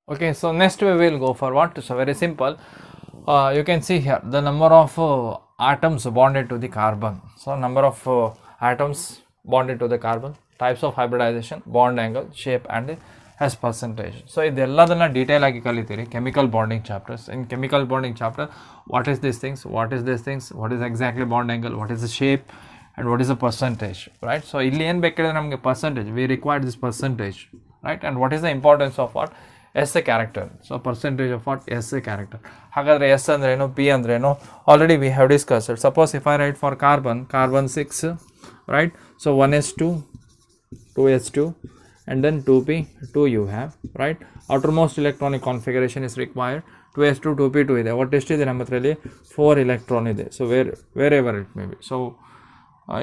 Okay, so next we will go for what? So very simple. You can see here the number of atoms bonded to the carbon. So number of atoms bonded to the carbon, types of hybridization, bond angle, shape and as percentage. So ಇದೆಲ್ಲದನ್ನ detail ಆಗಿ ಕಲಿತೀರಿ chemical bonding chapters. In chemical bonding chapter what is this things, what is exactly bond angle, what is the shape and what is the percentage, right? So ಇಲ್ಲಿ ಏನು ಬೇಕಾದ್ರೆ ನಮಗೆ percentage, we require this percentage, right? And what is the importance of what? S a character. So percentage of what? S a character. ಹಾಗಾದ್ರೆ S ಅಂದ್ರೆ ಏನು, P ಅಂದ್ರೆ ಏನು, already we have discussed it. Suppose if I write for carbon 6, right? So 1s2, 2s2 and then 2p, 2 you have, right? Outermost electronic configuration is required. 2s2, 2p, 2 ಇದೆ. ಒಟ್ಟು ಎಷ್ಟಿದೆ ನಮ್ಮ ಹತ್ರದಲ್ಲಿ 4 electron ಇದೆ. So wherever it may be. So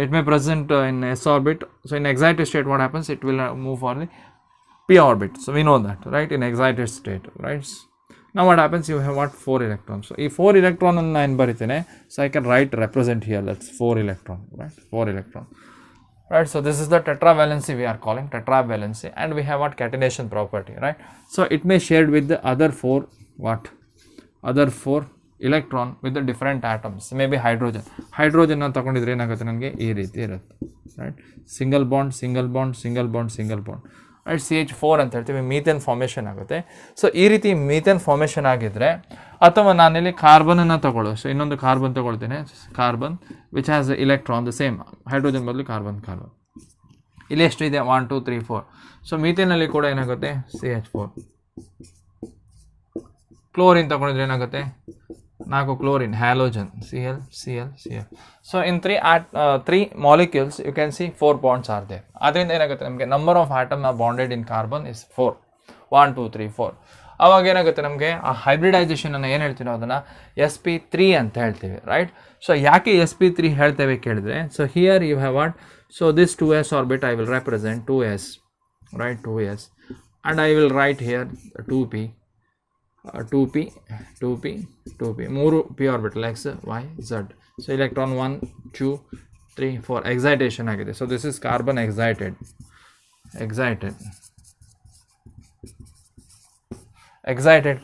it may present in s orbit. So in excited state what happens, it will move for the p orbit. So we know that, right? In excited state, right? Now what happens, you have what? 4 electrons. So if 4 electron and 9 baritene, so I can represent here, that's 4 electron, right? 4 electron, right? So this is the tetravalency we are calling tetravalency, and we have what? Catenation property, right? So it may shared with the other 4 what? Other 4 electron with the different atoms, maybe hydrogen na ತಗೊಂಡಿದ್ರೆ ಏನಾಗುತ್ತೆ ನನಗೆ ಈ ರೀತಿ ಇರುತ್ತೆ, right? Single bond, right? CH4 ಅಂತ ಹೇಳ್ತೀವಿ, methane formation ಆಗುತ್ತೆ. So ಈ ರೀತಿ ಮೀಥೇನ್ ಫಾರ್ಮೇಷನ್ ಆಗಿದ್ರೆ, ಅಥವಾ ನಾನಿಲ್ಲಿ ಕಾರ್ಬನನ್ನು ತಗೊಳ್ಳೋ, ಸೊ ಇನ್ನೊಂದು ಕಾರ್ಬನ್ ತಗೊಳ್ತೇನೆ, carbon which has electron the same, hydrogen ಬದಲು ಕಾರ್ಬನ್ ಇಲ್ಲಿ ಎಷ್ಟು ಇದೆ? 1 2 3 4. ಸೊ ಮೀಥೇನಲ್ಲಿ ಕೂಡ ಏನಾಗುತ್ತೆ? CH4. ಕ್ಲೋರಿನ್ ತಗೊಂಡಿದ್ರೆ ಏನಾಗುತ್ತೆ? 4 chlorine, halogen, Cl. So in 3 molecules you can see 4 bonds are there. ಅದರಿಂದ ಏನಾಗುತ್ತೆ ನಮಗೆ number of atom bonded in carbon is 4, 1 2 3 4. ಅವಾಗ ಏನಾಗುತ್ತೆ ನಮಗೆ ಆ ಹೈಬ್ರಿಡೈಸೇಷನ್ ಅನ್ನು ಏನು ಹೇಳ್ತೀವಿ ಅದನ್ನು sp3 ಅಂತ ಹೇಳ್ತೀವಿ, ರೈಟ್? ಸೊ ಯಾಕೆ sp3 ಹೇಳ್ತೇವೆ ಕೇಳಿದ್ರೆ, so here you have what? So this 2s orbit I will represent 2s, right? 2s and I will write here 2p, 2p, 2p, 2p, 3 p orbital x, y, z. So electron 1 2 3 4 excitation ಆಗಿದೆ. So this is carbon excited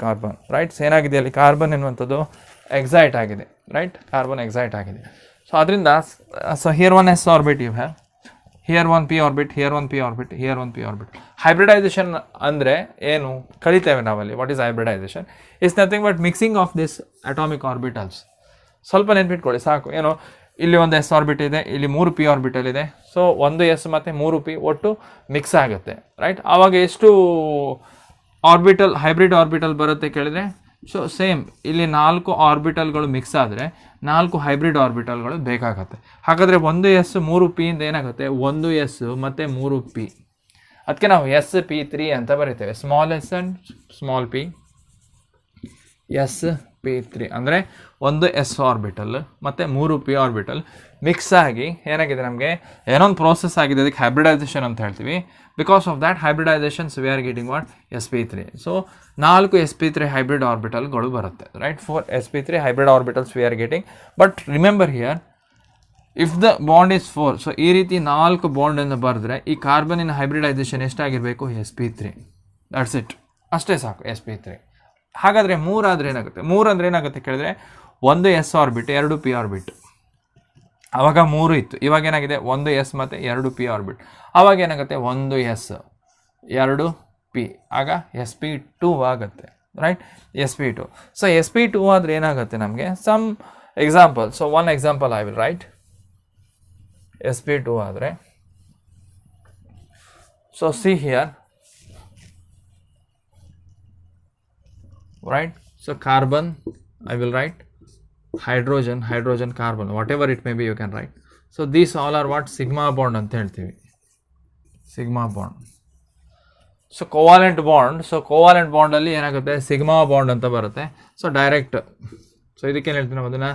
carbon, right? So ಏನಾಗಿದೆ ಅಲ್ಲಿ carbon ಎನ್ನುವಂಥದ್ದು excite ಆಗಿದೆ, right? Carbon excite ಆಗಿದೆ. So ಅದರಿಂದ so here 1 s orbit you have, here 1 p orbit, here 1 p orbit, here 1 p orbit. Hybridisation ಅಂದರೆ ಏನು ಕಲಿತೇವೆ ನಾವಲ್ಲಿ? What is hybridisation? Is nothing but mixing of this atomic orbitals. ಸ್ವಲ್ಪ ನೆನ್ಪಿಟ್ಕೊಳ್ಳಿ ಸಾಕು. ಏನು, ಇಲ್ಲಿ ಒಂದು s ಆರ್ಬಿಟ್ ಇದೆ, ಇಲ್ಲಿ 3 p ಆರ್ಬಿಟಲ್ ಇದೆ. ಸೊ 1 s ಮತ್ತು 3 p ಒಟ್ಟು ಮಿಕ್ಸ್ ಆಗುತ್ತೆ, ರೈಟ್? ಆವಾಗ ಎಷ್ಟು ಆರ್ಬಿಟಲ್, ಹೈಬ್ರಿಡ್ ಆರ್ಬಿಟಲ್ ಬರುತ್ತೆ ಕೇಳಿದರೆ, ಸೊ ಸೇಮ್ ಇಲ್ಲಿ 4 ಆರ್ಬಿಟಲ್ಗಳು ಮಿಕ್ಸ್ ಆದರೆ 4 ಹೈಬ್ರಿಡ್ ಆರ್ಬಿಟಲ್ಗಳು ಬೇಕಾಗತ್ತೆ. ಹಾಗಾದರೆ 1 s 3 p ಇಂದ ಏನಾಗುತ್ತೆ? 1 s ಮತ್ತು 3 p. ಅದಕ್ಕೆ ನಾವು sp3 ಅಂತ ಬರೀತೇವೆ. Small s and small p, sp3 ಅಂದರೆ 1 s ಆರ್ಬಿಟಲ್ ಮತ್ತು 3 p ಆರ್ಬಿಟಲ್ ಮಿಕ್ಸ್ ಆಗಿ ಏನಾಗಿದೆ ನಮಗೆ? ಏನೊಂದು ಪ್ರೋಸೆಸ್ ಆಗಿದೆ, ಅದಕ್ಕೆ ಹೈಬ್ರಿಡೈಸೇಷನ್ ಅಂತ ಹೇಳ್ತೀವಿ. Because of that hybridisations we are getting what? sp3. So 4 sp3 hybrid ಆರ್ಬಿಟಲ್ಗಳು ಬರುತ್ತೆ, right? 4 sp3 hybrid orbitals we are getting. But remember here, if the bond is 4, so ಈ ರೀತಿ 4 ಬಾಂಡನ್ನು ಬರೆದ್ರೆ ಈ ಕಾರ್ಬನಿನ ಹೈಬ್ರಿಡೈಸೇಷನ್ ಎಷ್ಟಾಗಿರಬೇಕು? sp3. ದಟ್ಸ್ ಇಟ್, ಅಷ್ಟೇ ಸಾಕು, sp3. ಹಾಗಾದರೆ 3 ಆದರೆ ಏನಾಗುತ್ತೆ? 3 ಅಂದರೆ ಏನಾಗುತ್ತೆ ಕೇಳಿದ್ರೆ 1 s ಆರ್ಬಿಟ್, 2 p ಆರ್ಬಿಟ್. ಆವಾಗ 3 ಇತ್ತು, ಇವಾಗ ಏನಾಗಿದೆ? 1 s ಮತ್ತು 2 p ಆರ್ಬಿಟ್. ಆವಾಗ ಏನಾಗುತ್ತೆ? 1 s 2 p, ಆಗ sp2 ಆಗುತ್ತೆ, ರೈಟ್? sp2. ಸೊ sp2 ಆದರೆ ಏನಾಗುತ್ತೆ ನಮಗೆ? Some example. So 1 example I will write. sp2 ಆದರೆ, so see here, right? So carbon I will write, hydrogen, carbon, whatever it may be you can write. So these all are what? Sigma bond ಅಂತ ಹೇಳ್ತೀವಿ, sigma bond. So covalent bond, so covalent ಬಾಂಡಲ್ಲಿ ಏನಾಗುತ್ತೆ? Sigma bond ಅಂತ ಬರುತ್ತೆ. So direct, so ಇದಕ್ಕೇನು ಹೇಳ್ತೀವಿ ನಾವು? ಅದನ್ನು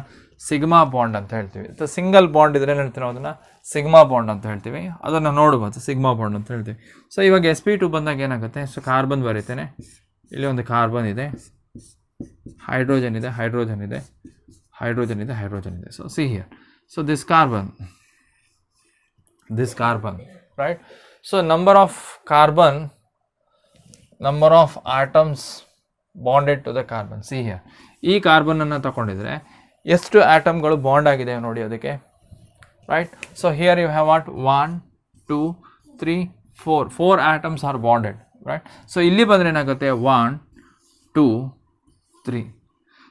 ಸಿಗ್ಮಾ ಬಾಂಡ್ ಅಂತ ಹೇಳ್ತೀವಿ. ಸೊ ಸಿಂಗಲ್ ಬಾಂಡ್ ಇದ್ರೆ ಏನು ಹೇಳ್ತೀವಿ ನಾವು? ಅದನ್ನು ಸಿಗ್ಮಾ ಬಾಂಡ್ ಅಂತ ಹೇಳ್ತೀವಿ. ಅದನ್ನು ನೋಡ್ಬೋದು, ಸಿಗ್ಮಾ ಬಾಂಡ್ ಅಂತ ಹೇಳ್ತೀವಿ. ಸೊ ಇವಾಗ sp2 ಬಂದಾಗ ಏನಾಗುತ್ತೆ? ಸೊ ಕಾರ್ಬನ್ ಬರೀತೇನೆ, ಇಲ್ಲಿ ಒಂದು ಕಾರ್ಬನ್ ಇದೆ, ಹೈಡ್ರೋಜನ್ ಇದೆ, ಹೈಡ್ರೋಜನ್ ಇದೆ. So see here, so this carbon, right? So number of carbon number of atoms bonded to the carbon. See here, ಈ ಕಾರ್ಬನ್ ಅನ್ನು ತಗೊಂಡಿದ್ರೆ ಎಷ್ಟು ಆಟಮ್ಗಳು ಬಾಂಡ್ ಆಗಿದೆ ನೋಡಿ ಅದಕ್ಕೆ, right? So here you have what, 1 2 3 4 atoms are bonded, right? So ಇಲ್ಲಿ ಬಂದ್ರೆ ಏನಾಗುತ್ತೆ 1 2 3.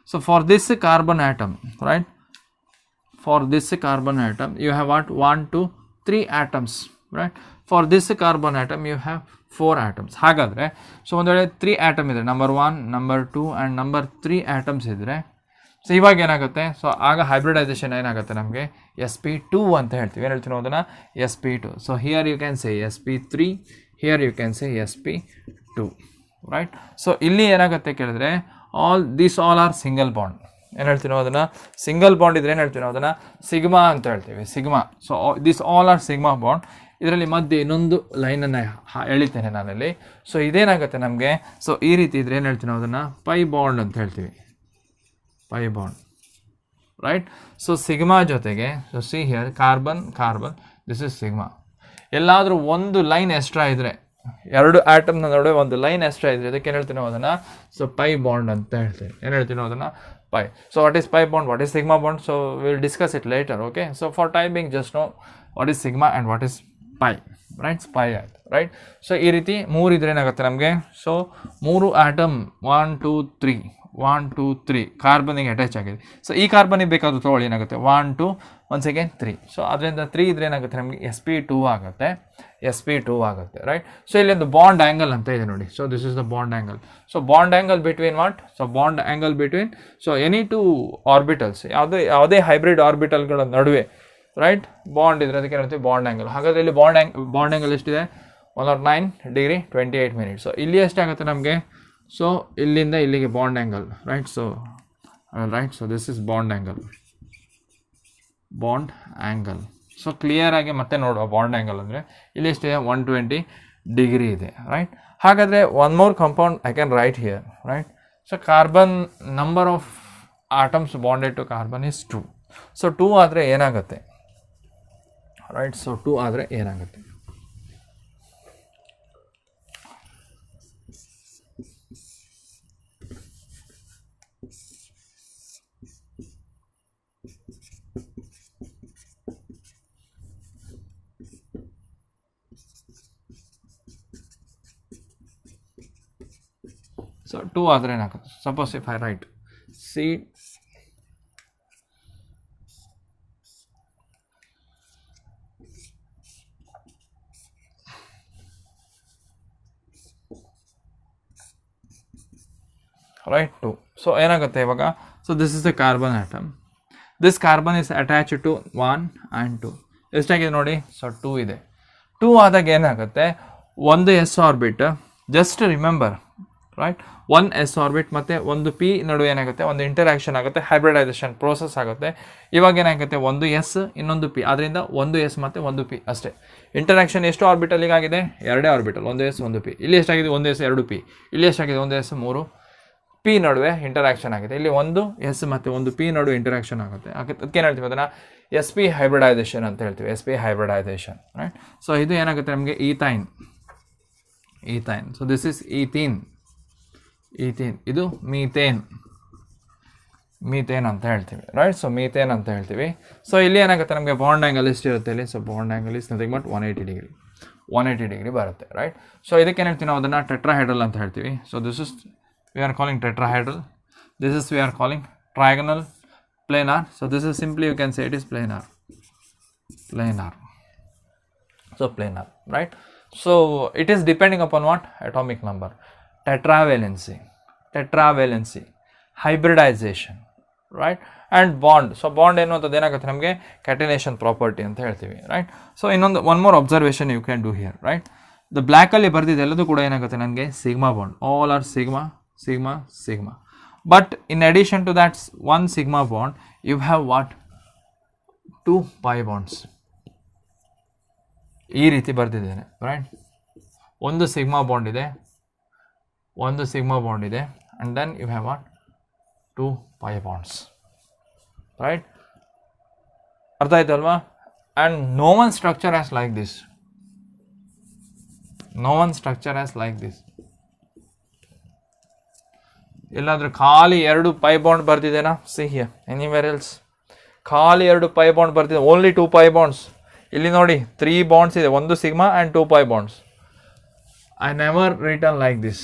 So for this carbon atom, right, for this carbon atom you have what, 1 2 3 atoms, right? For this carbon atom you have 4 atoms. ಹಾಗಾದರೆ so ಒಂದು ವೇಳೆ 3 atom ಇದೆ, number 1 number 2 and number 3 atoms ಇದ್ದರೆ, so ಇವಾಗ ಏನಾಗುತ್ತೆ, ಸೊ ಆಗ hybridisation ಏನಾಗುತ್ತೆ ನಮಗೆ sp2 ಅಂತ ಹೇಳ್ತೀವಿ. ಏನು ಹೇಳ್ತೀವಿ ಅದನ್ನು, sp2. So here you can say sp3, here you can say sp2, right? So ಇಲ್ಲಿ ಏನಾಗುತ್ತೆ ಕೇಳಿದ್ರೆ ಆಲ್ ಆರ್ ಸಿಂಗಲ್ ಬಾಂಡ್. ಏನು ಹೇಳ್ತೀವಿ ಅದನ್ನು, ಸಿಂಗಲ್ ಬಾಂಡ್ ಇದ್ರೆ ಏನು ಹೇಳ್ತೀವಿ ಅದನ್ನು ಸಿಗ್ಮಾ ಅಂತ ಹೇಳ್ತೀವಿ, sigma. So this all are sigma bond. ಇದರಲ್ಲಿ ಮಧ್ಯೆ ಇನ್ನೊಂದು ಲೈನನ್ನು ಎಳಿತೇನೆ ನಾನಲ್ಲಿ. ಸೊ ಇದೇನಾಗುತ್ತೆ ನಮಗೆ, ಸೊ ಈ ರೀತಿ ಇದ್ರೆ ಏನು ಹೇಳ್ತೀವಿ ನಾವು ಅದನ್ನು ಪೈ ಬಾಂಡ್ ಅಂತ ಹೇಳ್ತೀವಿ, pi bond, right? So sigma ಜೊತೆಗೆ, so see here carbon carbon, this is sigma. ಎಲ್ಲಾದರೂ ಒಂದು ಲೈನ್ ಎಕ್ಸ್ಟ್ರಾ ಇದ್ದರೆ, ಎರಡು ಆಟಮ್ನ ನಡುವೆ ಒಂದು ಲೈನ್ ಎಕ್ಸ್ಟ್ರಾ ಇದ್ದರೆ ಇದಕ್ಕೆ ಏನು ಹೇಳ್ತೀವಿ ನಾವು ಅದನ್ನು, ಸೊ ಪೈ ಬಾಂಡ್ ಅಂತ ಹೇಳ್ತೀವಿ. ಏನು ಹೇಳ್ತೀವಿ ನಾವು ಅದನ್ನು, pi. So what is pi bond, what is sigma bond? So will discuss it later, okay? So for timing just know what is sigma and what is pi, right? Pi ಆಯಿತು, right? So ಈ ರೀತಿ ಮೂರು ಇದ್ರೆ ಏನಾಗುತ್ತೆ ನಮಗೆ, so 3 atom 1 2 3 1 2 3 ಕಾರ್ಬನಿಗೆ attach ಆಗಿದೆ. So ಈ ಕಾರ್ಬನಿಗೆ ಬೇಕಾದರೂ ತೊಗೊಳ್ಳಿ, ಏನಾಗುತ್ತೆ 1 2 ಒನ್ಸ್ ಅಗೇನ್ 3. ಸೊ ಅದರಿಂದ 3 ಇದ್ರೆ ಏನಾಗುತ್ತೆ ನಮಗೆ sp2 ಆಗುತ್ತೆ, sp2 ಆಗುತ್ತೆ, ರೈಟ್? ಸೊ ಇಲ್ಲಿ ಒಂದು ಬಾಂಡ್ ಆ್ಯಂಗಲ್ ಅಂತ ಇದೆ ನೋಡಿ. So this is the bond angle. So bond angle between what, so bond angle between, so any two orbitals, ಯಾವುದೇ ಹೈಬ್ರಿಡ್ ಆರ್ಬಿಟಲ್ಗಳ ನಡುವೆ, ರೈಟ್, ಬಾಂಡ್ ಇದ್ರೆ ಅದಕ್ಕೆ ಏನಂತೀವಿ ಬಾಂಡ್ ಆ್ಯಂಗಲ್. ಹಾಗಾದರೆ ಇಲ್ಲಿ ಬಾಂಡ್ ಆ್ಯಂಗಲ್ ಎಷ್ಟಿದೆ, 109 ಡಿಗ್ರಿ 28 ಮಿನಿಟ್ಸ್. ಸೊ ಇಲ್ಲಿ ಎಷ್ಟಾಗುತ್ತೆ ನಮಗೆ, ಸೊ ಇಲ್ಲಿಂದ ಇಲ್ಲಿಗೆ bond angle, right? So right, so this is bond angle, bond angle. So clear ಆಗಿ ಮತ್ತೆ ನೋಡುವ ಬಾಂಡ್ ಆ್ಯಂಗಲ್ ಅಂದರೆ ಇಲ್ಲಿ ಎಷ್ಟಿದೆ, 120 ಡಿಗ್ರಿ ಇದೆ, ರೈಟ್? ಹಾಗಾದರೆ one more compound I can write here, right? So carbon number of atoms bonded to carbon is 2. So 2 ಆದರೆ ಏನಾಗುತ್ತೆ, ರೈಟ್? ಸೊ 2 ಆದರೆ ಏನಾಗುತ್ತೆ, ಸೊ 2 ಆದರೆ ಏನಾಗುತ್ತೆ, suppose if I write C write 2. So ಏನಾಗುತ್ತೆ ಇವಾಗ, so this is the carbon atom, this carbon is attach to 1 and 2. ಎಷ್ಟಾಗಿದೆ ನೋಡಿ, ಸೊ 2 ಇದೆ. 2 ಆದಾಗ ಏನಾಗುತ್ತೆ, ಒಂದು S orbit, just remember, right? 1 S orbit ಮತ್ತು ಒಂದು ಪಿ ನಡುವೆ ಏನಾಗುತ್ತೆ, ಒಂದು ಇಂಟರಾಕ್ಷನ್ ಆಗುತ್ತೆ, ಹೈಬ್ರಿಡೈಸೇಷನ್ ಪ್ರೋಸೆಸ್ ಆಗುತ್ತೆ. ಇವಾಗ ಏನಾಗುತ್ತೆ, ಒಂದು ಎಸ್ ಇನ್ನೊಂದು ಪಿ, ಅದರಿಂದ ಒಂದು ಎಸ್ ಮತ್ತು ಒಂದು ಪಿ ಅಷ್ಟೇ. ಇಂಟರಾಕ್ಷನ್ ಎಷ್ಟು ಆರ್ಬಿಟಲಿಗೆ ಆಗಿದೆ, 2 ಆರ್ಬಿಟಲ್, ಒಂದು ಎಸ್ ಒಂದು ಪಿ. ಇಲ್ಲಿ ಎಷ್ಟಾಗಿದೆ, ಒಂದು ಎಸ್ 2 ಪಿ. ಇಲ್ಲಿ ಎಷ್ಟಾಗಿದೆ, ಒಂದು ಎಸ್ 3 ಪಿ ನಡುವೆ ಇಂಟರಾಕ್ಷನ್ ಆಗಿದೆ. ಇಲ್ಲಿ ಒಂದು ಎಸ್ ಮತ್ತು ಒಂದು ಪಿ ನಡುವೆ ಇಂಟರಾಕ್ಷನ್ ಆಗುತ್ತೆ. ಅದಕ್ಕೆ ಏನು ಹೇಳ್ತೀವಿ ಅದನ್ನು sp ಹೈಬ್ರಿಡೈಸೇಷನ್ ಅಂತ ಹೇಳ್ತೀವಿ, sp ಹೈಬ್ರಿಡೈಸೇಷನ್, ರೈಟ್? ಸೊ ಇದು ಏನಾಗುತ್ತೆ ನಮಗೆ ethyne. So this is ethene, ಇದು ಮೀಥೇನ್ ಅಂತ ಹೇಳ್ತೀವಿ, ರೈಟ್? ಸೊ ಮೀಥೇನ್ ಅಂತ ಹೇಳ್ತೀವಿ. ಸೊ ಇಲ್ಲಿ ಏನಾಗುತ್ತೆ ನಮಗೆ ಬಾಂಡ್ ಆ್ಯಂಗಲ್ ಎಷ್ಟಿರುತ್ತೆ ಇಲ್ಲಿ, so bond angle is nothing but 180 degree ಬರುತ್ತೆ, ರೈಟ್? ಸೊ ಇದಕ್ಕೆ ಏನು ಹೇಳ್ತೀವಿ ನಾವು ಅದನ್ನು ಟೆಟ್ರಾಹೈಡ್ರಲ್ ಅಂತ ಹೇಳ್ತೀವಿ. So this is we are calling tetrahedral, this is we are calling trigonal, planar. So this is simply you can say it is planar, so planar, right? So it is depending upon what, atomic number, tetravalency, hybridization, right? And bond. So bond ಏನು ಅಂತದ್ದು ಏನಾಗುತ್ತೆ ನಮಗೆ catenation property ಅಂತ ಹೇಳ್ತೀವಿ, right? So ಇನ್ನೊಂದು one more observation you can do here, right? The black ಅಲ್ಲಿ ಬರ್ದಿದೆ ಎಲ್ಲದೂ ಕೂಡ ಏನಾಗುತ್ತೆ ನನಗೆ sigma bond, all are sigma. But in addition to that one sigma bond, you have what, 2 pi bonds. ಈ ರೀತಿ ಬರ್ತಿದ್ದೇನೆ, ರೈಟ್? ಒಂದು ಸಿಗ್ಮಾ ಬಾಂಡ್ ಇದೆ, and then you have what, 2 pi bonds, right? ಅರ್ಥ ಆಯ್ತು ಅಲ್ವಾ? And no one structure has like this. ಇಲ್ಲಾಂದರೆ ಖಾಲಿ 2 pi bond ಬರ್ತಿದೆನಾ? ಸಿ ಹಿಯರ್ ಎನಿವೇರ್ ಎಲ್ಸ್ ಖಾಲಿ 2 ಪೈ ಬಾಂಡ್ ಬರ್ತಿದೆ, ಓನ್ಲಿ 2 ಪೈ ಬಾಂಡ್ಸ್. ಇಲ್ಲಿ ನೋಡಿ 3 ಬಾಂಡ್ಸ್ ಇದೆ, 1 sigma and 2 pi bonds. I never return like this.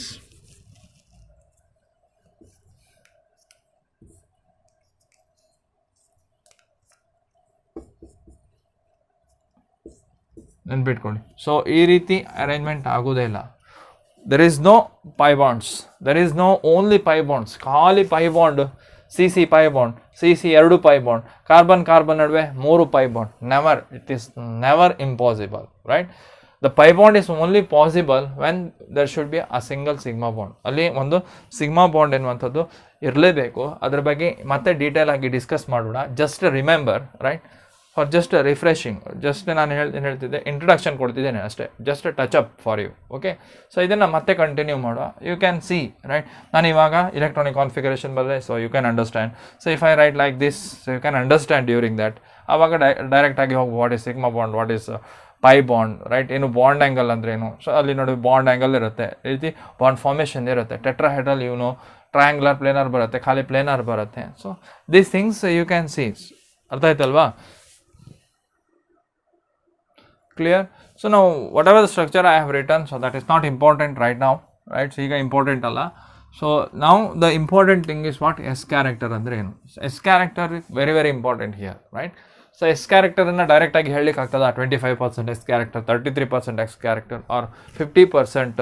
ನೆನ್ಪಿಟ್ಕೊಳ್ಳಿ. ಸೊ ಈ ರೀತಿ ಅರೇಂಜ್ಮೆಂಟ್ ಆಗೋದೇ ಇಲ್ಲ. There is no pi bonds, there is no only pi bonds. ಖಾಲಿ pi bond, C C pi bond, C C 2 pi bond, carbon carbon ನಡುವೆ 3 pi bond. Never, it is never impossible, right? The pi bond is only possible when there should be a single sigma bond. ಅಲ್ಲಿ ಒಂದು sigma bond ಎನ್ನುವಂಥದ್ದು ಇರಲೇಬೇಕು. ಅದ್ರ ಬಗ್ಗೆ ಮತ್ತೆ detail ಆಗಿ discuss ಮಾಡೋಣ. Just remember, right? For just refreshing, just ನಾನು ಹೇಳ್ತಿದ್ದೆ, ಇಂಟ್ರಡಕ್ಷನ್ ಕೊಡ್ತಿದ್ದೇನೆ ಅಷ್ಟೇ, just touch up for you. Okay, so ಇದನ್ನು ಮತ್ತೆ ಕಂಟಿನ್ಯೂ ಮಾಡುವ. You can see, right? ನಾನು ಇವಾಗ ಇಲೆಕ್ಟ್ರಾನಿಕ್ ಕಾನ್ಫಿಗರೇಷನ್ ಬರದೆ, so you can understand. So if I write like this, so you can understand during that. ಆವಾಗ ಡೈರೆಕ್ಟಾಗಿ ಹೋಗಿ what is sigma bond, what is pi bond, right? ಏನು bond angle ಅಂದ್ರೆ ಏನು? So ಅಲ್ಲಿ ನೋಡಿ ಬಾಂಡ್ ಆ್ಯಂಗಲ್ ಇರುತ್ತೆ, ಈ ರೀತಿ ಬಾಂಡ್ ಫಾರ್ಮೇಷನ್ ಇರುತ್ತೆ. ಟೆಟ್ರಾಹೆಡ್ರಲ್ ಇವನು ಟ್ರಯಾಂಗ್ಯುಲರ್ ಪ್ಲೇನರ್ ಬರುತ್ತೆ, ಖಾಲಿ ಪ್ಲೇನರ್ ಬರುತ್ತೆ. So these things you can see. ಅರ್ಥ ಆಯ್ತಲ್ವಾ? Clear? So now whatever the structure I have written, so that is not important right now, right? So ಈಗ important ಅಲ್ಲ. So now the important thing is what? S character ಅಂದರೆ ಏನು? S character is very very important here, right? So S character ಅನ್ನು direct ಆಗಿ ಹೇಳಲಿಕ್ಕೆ ಆಗ್ತದ? 25% S character, 33% X character or 50%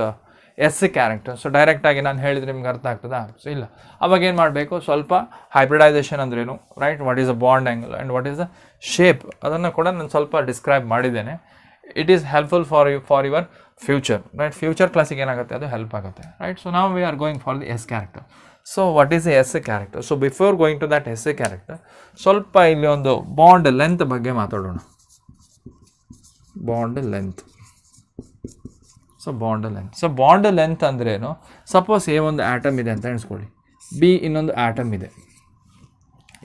S character. So direct ಆಗಿ ನಾನು ಹೇಳಿದ್ರೆ ನಿಮ್ಗೆ ಅರ್ಥ ಆಗ್ತದಾ? ಸೊ ಇಲ್ಲ. ಅವಾಗ ಏನು ಮಾಡಬೇಕು? ಸ್ವಲ್ಪ ಹೈಬ್ರಿಡೈಸೇಷನ್ ಅಂದ್ರೇನು, right? What is a bond angle and what is the shape, ಅದನ್ನು ಕೂಡ ನಾನು ಸ್ವಲ್ಪ ಡಿಸ್ಕ್ರೈಬ್ ಮಾಡಿದ್ದೇನೆ. It is helpful for your future, right? Future ಕ್ಲಾಸಿಗೆ ಏನಾಗುತ್ತೆ, ಅದು ಹೆಲ್ಪ್ ಆಗುತ್ತೆ, ರೈಟ್? ಸೊ ನಾವು we are going for the S character. So what is a S character? So before going to that S character, ಸ್ವಲ್ಪ ಇಲ್ಲಿ ಒಂದು bond length ಬಗ್ಗೆ ಮಾತಾಡೋಣ. Bond length. So bond length ಅಂದ್ರೇನು? ಸಪೋಸ್ ಎ ಒಂದು atom ಇದೆ ಅಂತ ಎಣಿಸ್ಕೊಳ್ಳಿ, ಬಿ ಇನ್ನೊಂದು ಆಟಮ್ ಇದೆ.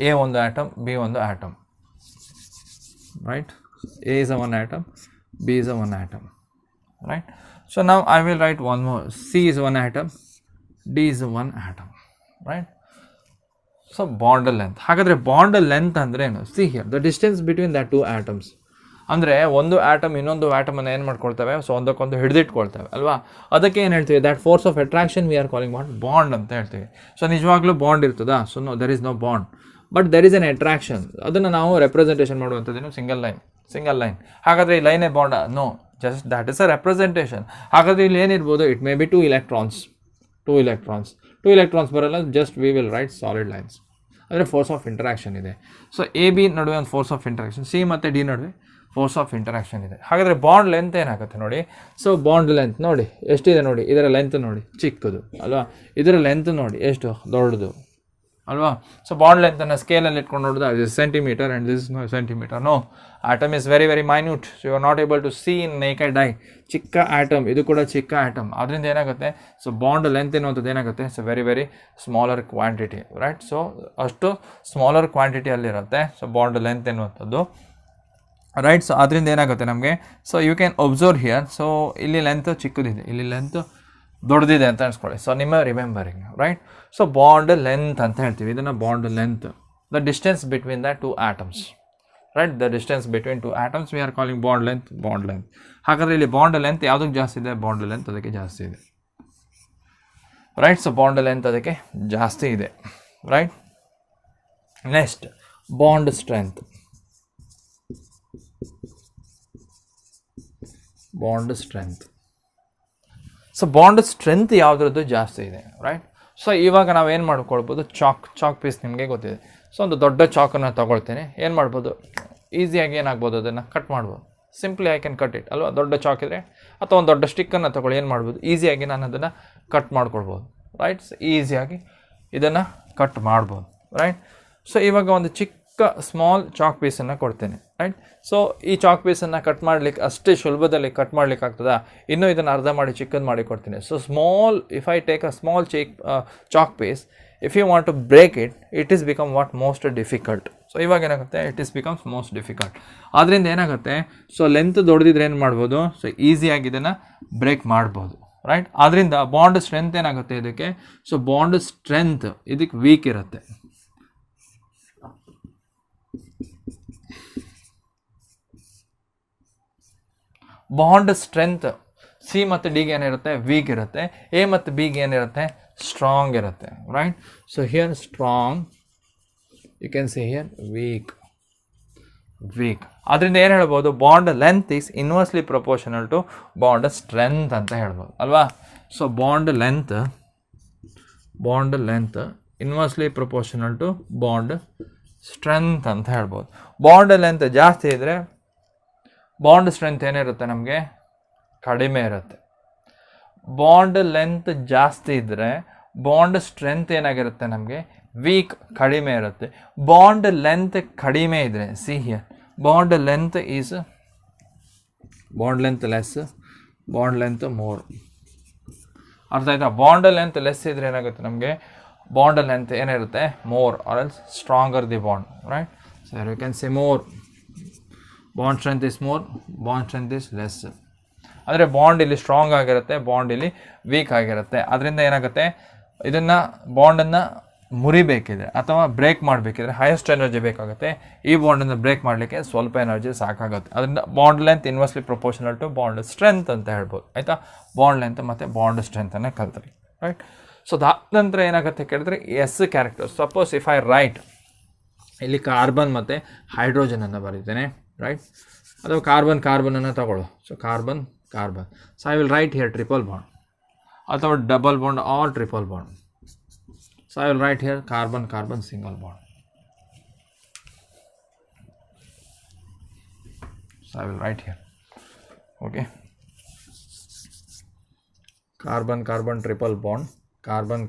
ಎ ಒಂದು ಆಟಮ್, ಬಿ ಒಂದು atom, right? A is a one atom, B is a one atom, right? So now I will write one more. C is one atom, D is one atom, right? So bond length. ಹಾಗಾದರೆ bond length ಅಂದರೆ ಏನು? See here, the distance between the two atoms. ಅಂದರೆ ಒಂದು atom ಇನ್ನೊಂದು ಆಟಮನ್ನು ಏನು ಮಾಡ್ಕೊಳ್ತವೆ? So ಒಂದಕ್ಕೊಂದು ಹಿಡಿದಿಟ್ಕೊಳ್ತವೆ ಅಲ್ವಾ? ಅದಕ್ಕೆ ಏನು ಹೇಳ್ತೀವಿ? That force of attraction we are calling what? Bond ಅಂತ ಹೇಳ್ತೀವಿ. ಸೊ ನಿಜವಾಗ್ಲೂ ಬಾಂಡ್ ಇರ್ತದಾ? So no, there is no bond, but there is an attraction. ಅದನ್ನು ನಾವು ರೆಪ್ರೆಸೆಂಟೇಷನ್ ಮಾಡುವಂಥದ್ದೇನು? Single line. ಹಾಗಾದರೆ ಈ ಲೈನೇ ಬಾಂಡ? No, just that is a representation. ಹಾಗಾದರೆ ಇಲ್ಲಿ ಏನಿರ್ಬೋದು? It may be two electrons ಬರಲ್ಲ, just we will write solid lines. ಅಂದರೆ ಫೋರ್ಸ್ ಆಫ್ ಇಂಟರಾಕ್ಷನ್ ಇದೆ. ಸೊ ಎ ಬಿ ನಡುವೆ ಒಂದು ಫೋರ್ಸ್ ಆಫ್ ಇಂಟರಾಕ್ಷನ್, ಸಿ ಮತ್ತು ಡಿ ನಡುವೆ ಫೋರ್ಸ್ ಆಫ್ ಇಂಟರಾಕ್ಷನ್ ಇದೆ. ಹಾಗಾದರೆ ಬಾಂಡ್ ಲೆಂತ್ ಏನಾಗುತ್ತೆ ನೋಡಿ? ಸೊ ಬಾಂಡ್ ಲೆಂತ್ ನೋಡಿ ಎಷ್ಟಿದೆ ನೋಡಿ, ಇದರ ಲೆಂತ್ ನೋಡಿ ಚಿಕ್ಕದು ಅಲ್ವಾ, ಇದರ ಲೆಂತ್ ನೋಡಿ ಎಷ್ಟು ದೊಡ್ಡದು ಅಲ್ವಾ? ಸೊ ಬಾಂಡ್ ಲೆಂತನ್ನು ಸ್ಕೇಲಲ್ಲಿ ಇಟ್ಕೊಂಡು ನೋಡಿದ್ರೆ this centimetre and this no centimetre. No, atom is very very minute. So you are not able to see in naked eye. ಚಿಕ್ಕ ಆಟಮ್, ಇದು ಕೂಡ ಚಿಕ್ಕ ಆಟಮ್. ಅದರಿಂದ ಏನಾಗುತ್ತೆ? ಸೊ ಬಾಂಡ್ ಲೆಂತ್ ಎನ್ನುವಂಥದ್ದು ಏನಾಗುತ್ತೆ? So very very smaller quantity, right? So ಅಷ್ಟು smaller ಕ್ವಾಂಟಿಟಿಯಲ್ಲಿರುತ್ತೆ ಸೊ ಬಾಂಡ್ ಲೆಂತ್ ಎನ್ನುವಂಥದ್ದು, ರೈಟ್? ಸೊ ಅದರಿಂದ ಏನಾಗುತ್ತೆ ನಮಗೆ? So you can observe here. So ಇಲ್ಲಿ ಲೆಂತ್ ಚಿಕ್ಕದಿದೆ, ಇಲ್ಲಿ ಲೆಂತ್ ದೊಡ್ಡದಿದೆ ಅಂತ ಅನ್ಸ್ಕೊಳ್ಳಿ. ಸೊ ನಿಮ್ಮ remembering, right? So bond length ಅಂತ ಹೇಳ್ತೀವಿ ಇದನ್ನು. Bond length, the distance between the two atoms, right? The distance between two atoms we are calling bond length. ಹಾಗಾದರೆ ಇಲ್ಲಿ ಬಾಂಡ್ ಲೆಂತ್ ಯಾವುದಕ್ಕೆ ಜಾಸ್ತಿ ಇದೆ? ಬಾಂಡ್ ಲೆಂತ್ ಅದಕ್ಕೆ ಜಾಸ್ತಿ ಇದೆ, ರೈಟ್? ಸೊ ಬಾಂಡ್ ಲೆಂತ್ ಅದಕ್ಕೆ ಜಾಸ್ತಿ ಇದೆ, right? Next bond strength. So bond strength ಯಾವುದ್ರದ್ದು ಜಾಸ್ತಿ ಇದೆ, ರೈಟ್? ಸೊ ಇವಾಗ ನಾವೇನು ಮಾಡ್ಕೊಳ್ಬೋದು? ಚಾಕ್ ಪೀಸ್ ನಿಮಗೆ ಗೊತ್ತಿದೆ. ಸೊ ಒಂದು ದೊಡ್ಡ ಚಾಕನ್ನು ತೊಗೊಳ್ತೇನೆ, ಏನು ಮಾಡ್ಬೋದು? ಈಸಿಯಾಗಿ ಏನಾಗ್ಬೋದು? ಅದನ್ನು ಕಟ್ ಮಾಡ್ಬೋದು. Simply I can cut it ಅಲ್ವಾ? ದೊಡ್ಡ ಚಾಕ್ ಇದ್ದರೆ ಅಥವಾ ಒಂದು ದೊಡ್ಡ ಸ್ಟಿಕ್ಕನ್ನು ತೊಗೊಳ್ಳಿ, ಏನು ಮಾಡ್ಬೋದು? ಈಸಿಯಾಗಿ ನಾನು ಅದನ್ನು ಕಟ್ ಮಾಡ್ಕೊಳ್ಬೋದು, ರೈಟ್? ಈಸಿಯಾಗಿ ಇದನ್ನು ಕಟ್ ಮಾಡ್ಬೋದು, ರೈಟ್? ಸೊ ಇವಾಗ ಒಂದು ಚಿಕ್ಕ ಸ್ಮಾಲ್ ಚಾಕ್ ಪೀಸನ್ನು ಕೊಡ್ತೇನೆ, ರೈಟ್? ಸೊ ಈ ಚಾಕ್ ಪೀಸನ್ನು ಕಟ್ ಮಾಡಲಿಕ್ಕೆ ಅಷ್ಟೇ ಸುಲಭದಲ್ಲಿ ಕಟ್ ಮಾಡಲಿಕ್ಕೆ ಆಗ್ತದಾ? ಇನ್ನೂ ಇದನ್ನು ಅರ್ಧ ಮಾಡಿ ಚಿಕ್ಕದು ಮಾಡಿ ಕೊಡ್ತೀನಿ. So small, if I take a small chalk piece, if you want to break it is become what? Most difficult. So ಇವಾಗ ಏನಾಗುತ್ತೆ? It is becomes most difficult. ಆದ್ದರಿಂದ ಏನಾಗುತ್ತೆ? ಸೊ ಲೆಂತ್ ದೊಡ್ಡದಿದ್ರೆ ಏನು ಮಾಡ್ಬೋದು? ಸೊ ಈಸಿಯಾಗಿ ಇದನ್ನು ಬ್ರೇಕ್ ಮಾಡ್ಬೋದು, ರೈಟ್. ಆದ್ದರಿಂದ ಬಾಂಡ್ ಸ್ಟ್ರೆಂತ್ ಏನಾಗುತ್ತೆ ಇದಕ್ಕೆ, ಸೊ ಬಾಂಡ್ ಸ್ಟ್ರೆಂತ್ ಇದಕ್ಕೆ ವೀಕ್ ಇರುತ್ತೆ. ಬಾಂಡ್ ಸ್ಟ್ರೆಂತ್ ಸಿ ಮತ್ತು ಡಿಗೆ ಏನಿರುತ್ತೆ, ವೀಕ್ ಇರುತ್ತೆ. ಎ ಮತ್ತು ಬಿಗೆ ಏನಿರುತ್ತೆ, ಸ್ಟ್ರಾಂಗ್ ಇರುತ್ತೆ. Right. So here strong, you can see here weak. ಅದರಿಂದ ಏನು ಹೇಳ್ಬೋದು, bond length is inversely proportional to bond strength ಅಂತ ಹೇಳ್ಬೋದು ಅಲ್ವಾ. So bond length inversely proportional to bond strength ಅಂತ ಹೇಳ್ಬೋದು. ಬಾಂಡ್ ಲೆಂತ್ ಜಾಸ್ತಿ ಇದ್ದರೆ ಬಾಂಡ್ ಸ್ಟ್ರೆಂತ್ ಏನಿರುತ್ತೆ ನಮಗೆ, ಕಡಿಮೆ ಇರುತ್ತೆ. ಬಾಂಡ್ ಲೆಂತ್ ಜಾಸ್ತಿ ಇದ್ದರೆ ಬಾಂಡ್ ಸ್ಟ್ರೆಂತ್ ಏನಾಗಿರುತ್ತೆ ನಮಗೆ, ವೀಕ್, ಕಡಿಮೆ ಇರುತ್ತೆ. ಬಾಂಡ್ ಲೆಂತ್ ಕಡಿಮೆ ಇದ್ದರೆ, see here, bond length less, bond length more. ಅರ್ಥ ಆಯ್ತಾ? ಬಾಂಡ್ ಲೆಂತ್ ಲೆಸ್ ಇದ್ರೆ ಏನಾಗುತ್ತೆ ನಮಗೆ, ಬಾಂಡ್ ಲೆಂತ್ ಏನಿರುತ್ತೆ, more or else stronger the bond. Right. So you can say more, bond strength is more, bond strength is less. ಅಂದರೆ bond ಇಲ್ಲಿ strong ಆಗಿರುತ್ತೆ, bond ಇಲ್ಲಿ ವೀಕ್ ಆಗಿರುತ್ತೆ. ಅದರಿಂದ ಏನಾಗುತ್ತೆ, ಇದನ್ನು ಬಾಂಡನ್ನು ಮುರಿಬೇಕಿದ್ರೆ ಅಥವಾ ಬ್ರೇಕ್ ಮಾಡಬೇಕಿದ್ರೆ ಹೈಯೆಸ್ಟ್ ಎನರ್ಜಿ ಬೇಕಾಗುತ್ತೆ. ಈ ಬಾಂಡನ್ನು ಬ್ರೇಕ್ ಮಾಡಲಿಕ್ಕೆ ಸ್ವಲ್ಪ ಎನರ್ಜಿ ಸಾಕಾಗುತ್ತೆ. ಅದರಿಂದ bond length inversely proportional to bond strength ಅಂತ ಹೇಳ್ಬೋದು. ಆಯಿತಾ? ಬಾಂಡ್ ಲೆಂತ್ ಮತ್ತು ಬಾಂಡ್ ಸ್ಟ್ರೆಂತನ್ನು ಕಲ್ತ್ರಿ. ರೈಟ್. ಸೊ ಅದಾದ ನಂತರ ಏನಾಗುತ್ತೆ ಕೇಳಿದ್ರೆ, S character. Suppose if I write, ಇಲ್ಲಿ ಕಾರ್ಬನ್ ಮತ್ತು ಹೈಡ್ರೋಜನನ್ನು ಬರೀತೇನೆ. ರೈಟ್. ಅಥವಾ ಕಾರ್ಬನನ್ನು ತಗೊಳ್ಳೋ. So carbon. So I will write here triple bond ಅಥವಾ double bond or triple bond. So I will write here carbon single bond. So I will write here, okay, carbon triple bond, carbon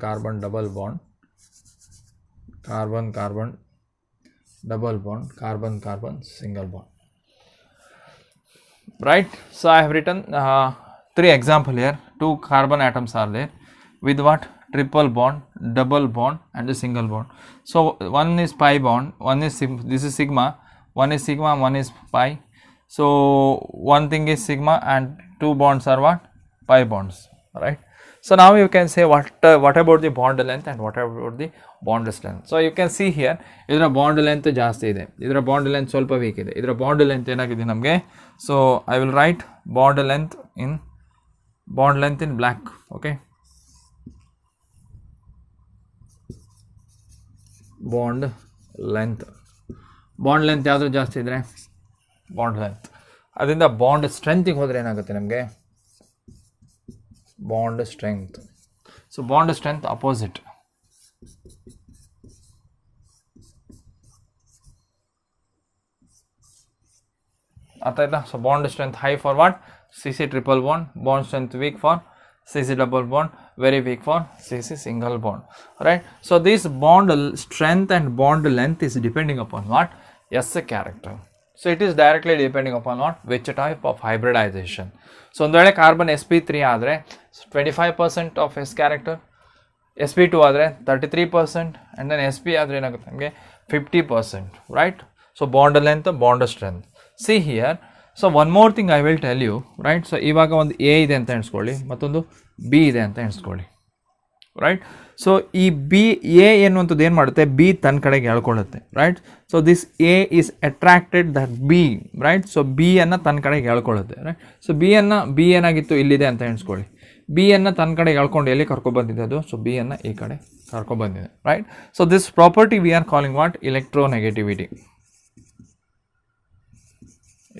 double bond, carbon double bond, carbon single bond. Right. So I have written 3 example here. 2 carbon atoms are there with what, triple bond, double bond and a single bond. So one is pi bond, this is sigma, one is sigma, one is pi. So one thing is sigma and 2 bonds are what, pi bonds. Right. So now you can say what about the bond length and what about the bond strength. So you can see here, idra bond length ಜಾಸ್ತಿ ಇದೆ, ಇದರ bond length ಸ್ವಲ್ಪ weak ಇದೆ. ಇದರ bond length ಏನಾಗಿದೆ ನಮಗೆ, so I will write bond length in black. Okay. Bond length ಯಾವುದು ಜಾಸ್ತಿ ಇದ್ದರೆ ಬಾಂಡ್ ಲೆಂತ್. ಅದರಿಂದ ಬಾಂಡ್ ಸ್ಟ್ರೆಂತಿಗೆ ಹೋದರೆ ಏನಾಗುತ್ತೆ ನಮಗೆ, bond strength. So bond strength opposite. ಅರ್ಥ ಆಯ್ತಾ? So bond strength high for what, CC triple bond, bond strength weak for CC double bond, very weak for CC single bond. Right. So this bond strength and bond length is depending upon what, S character. So it is directly depending upon what, which type of hybridization. So ಒಂದು ವೇಳೆ carbon sp3 ಆದರೆ 25% of S character, sp2 ಆದರೆ 33% and then sp ಆದರೆ ಏನಾಗುತ್ತೆ ನಮಗೆ 50%. Right. So bond length, bond strength. See here. So one more thing I will tell you. Right. So ಇವಾಗ ಒಂದು A ಇದೆ ಅಂತ ಎಣಿಸ್ಕೊಳ್ಳಿ, ಮತ್ತೊಂದು ಬಿ ಇದೆ ಅಂತ ಎಣಿಸ್ಕೊಳ್ಳಿ. ರೈಟ್. ಸೊ ಈ ಎ ಎನ್ನುವಂಥದ್ದು ಏನು ಮಾಡುತ್ತೆ, ಬಿ ತನ್ನ ಕಡೆಗೆ ಎಳ್ಕೊಳ್ಳುತ್ತೆ. Right. So this A is attracted that B. Right. So ಬಿಯನ್ನು ತನ್ನ ಕಡೆಗೆ ಎಳ್ಕೊಳ್ಳುತ್ತೆ. ರೈಟ್. ಸೊ ಬಿ ಏನಾಗಿತ್ತು, ಇಲ್ಲಿದೆ ಅಂತ ಎಣಿಸ್ಕೊಳ್ಳಿ. ಬಿಯನ್ನು ತನ್ನ ಕಡೆಗೆ ಎಳ್ಕೊಂಡು ಎಲ್ಲಿ ಕರ್ಕೊಬಂದಿದೆ ಅದು, ಸೊ ಬಿಯನ್ನು ಈ ಕಡೆ ಕರ್ಕೊಬಂದಿದೆ. Right. So this property we are calling what, electronegativity.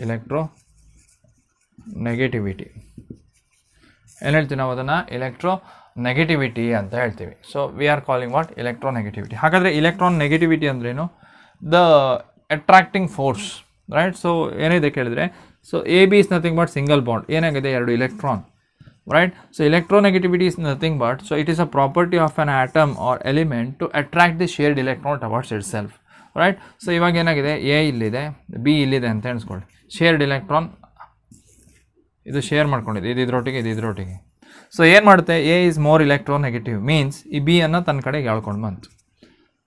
Electronegativity ಏನು ಹೇಳ್ತೀವಿ ನಾವು ಅದನ್ನು, ಎಲೆಕ್ಟ್ರೋನೆಗೆಟಿವಿಟಿ ಅಂತ ಹೇಳ್ತೀವಿ. So we are calling what, electronegativity. ಹಾಗಾದರೆ ಎಲೆಕ್ಟ್ರಾನ್ ನೆಗೆಟಿವಿಟಿ ಅಂದ್ರೇನು, the attracting force. Right. So ಏನಿದೆ ಕೇಳಿದರೆ, so A B is nothing but single bond, ಏನಾಗಿದೆ 2 electron. Right. So electronegativity is nothing but, so it is a property of an atom or element to attract the shared electron towards itself. Right. So ಇವಾಗ ಏನಾಗಿದೆ, A ಇಲ್ಲಿದೆ, B ಇಲ್ಲಿದೆ ಅಂತ ಎಣಿಸ್ಕೊಳ್ಳಿ. ಶೇರ್ಡ್ electron ಇದು share ಮಾಡ್ಕೊಂಡಿದೆ, ಇದರೊಟ್ಟಿಗೆ ಇದರೊಟ್ಟಿಗೆ. ಸೊ ಏನು ಮಾಡುತ್ತೆ, A is more electronegative, means ಈ ಬಿ ಅನ್ನು ತನ್ನ ಕಡೆಗೆ ಎಳ್ಕೊಂಡು ಬಂತು.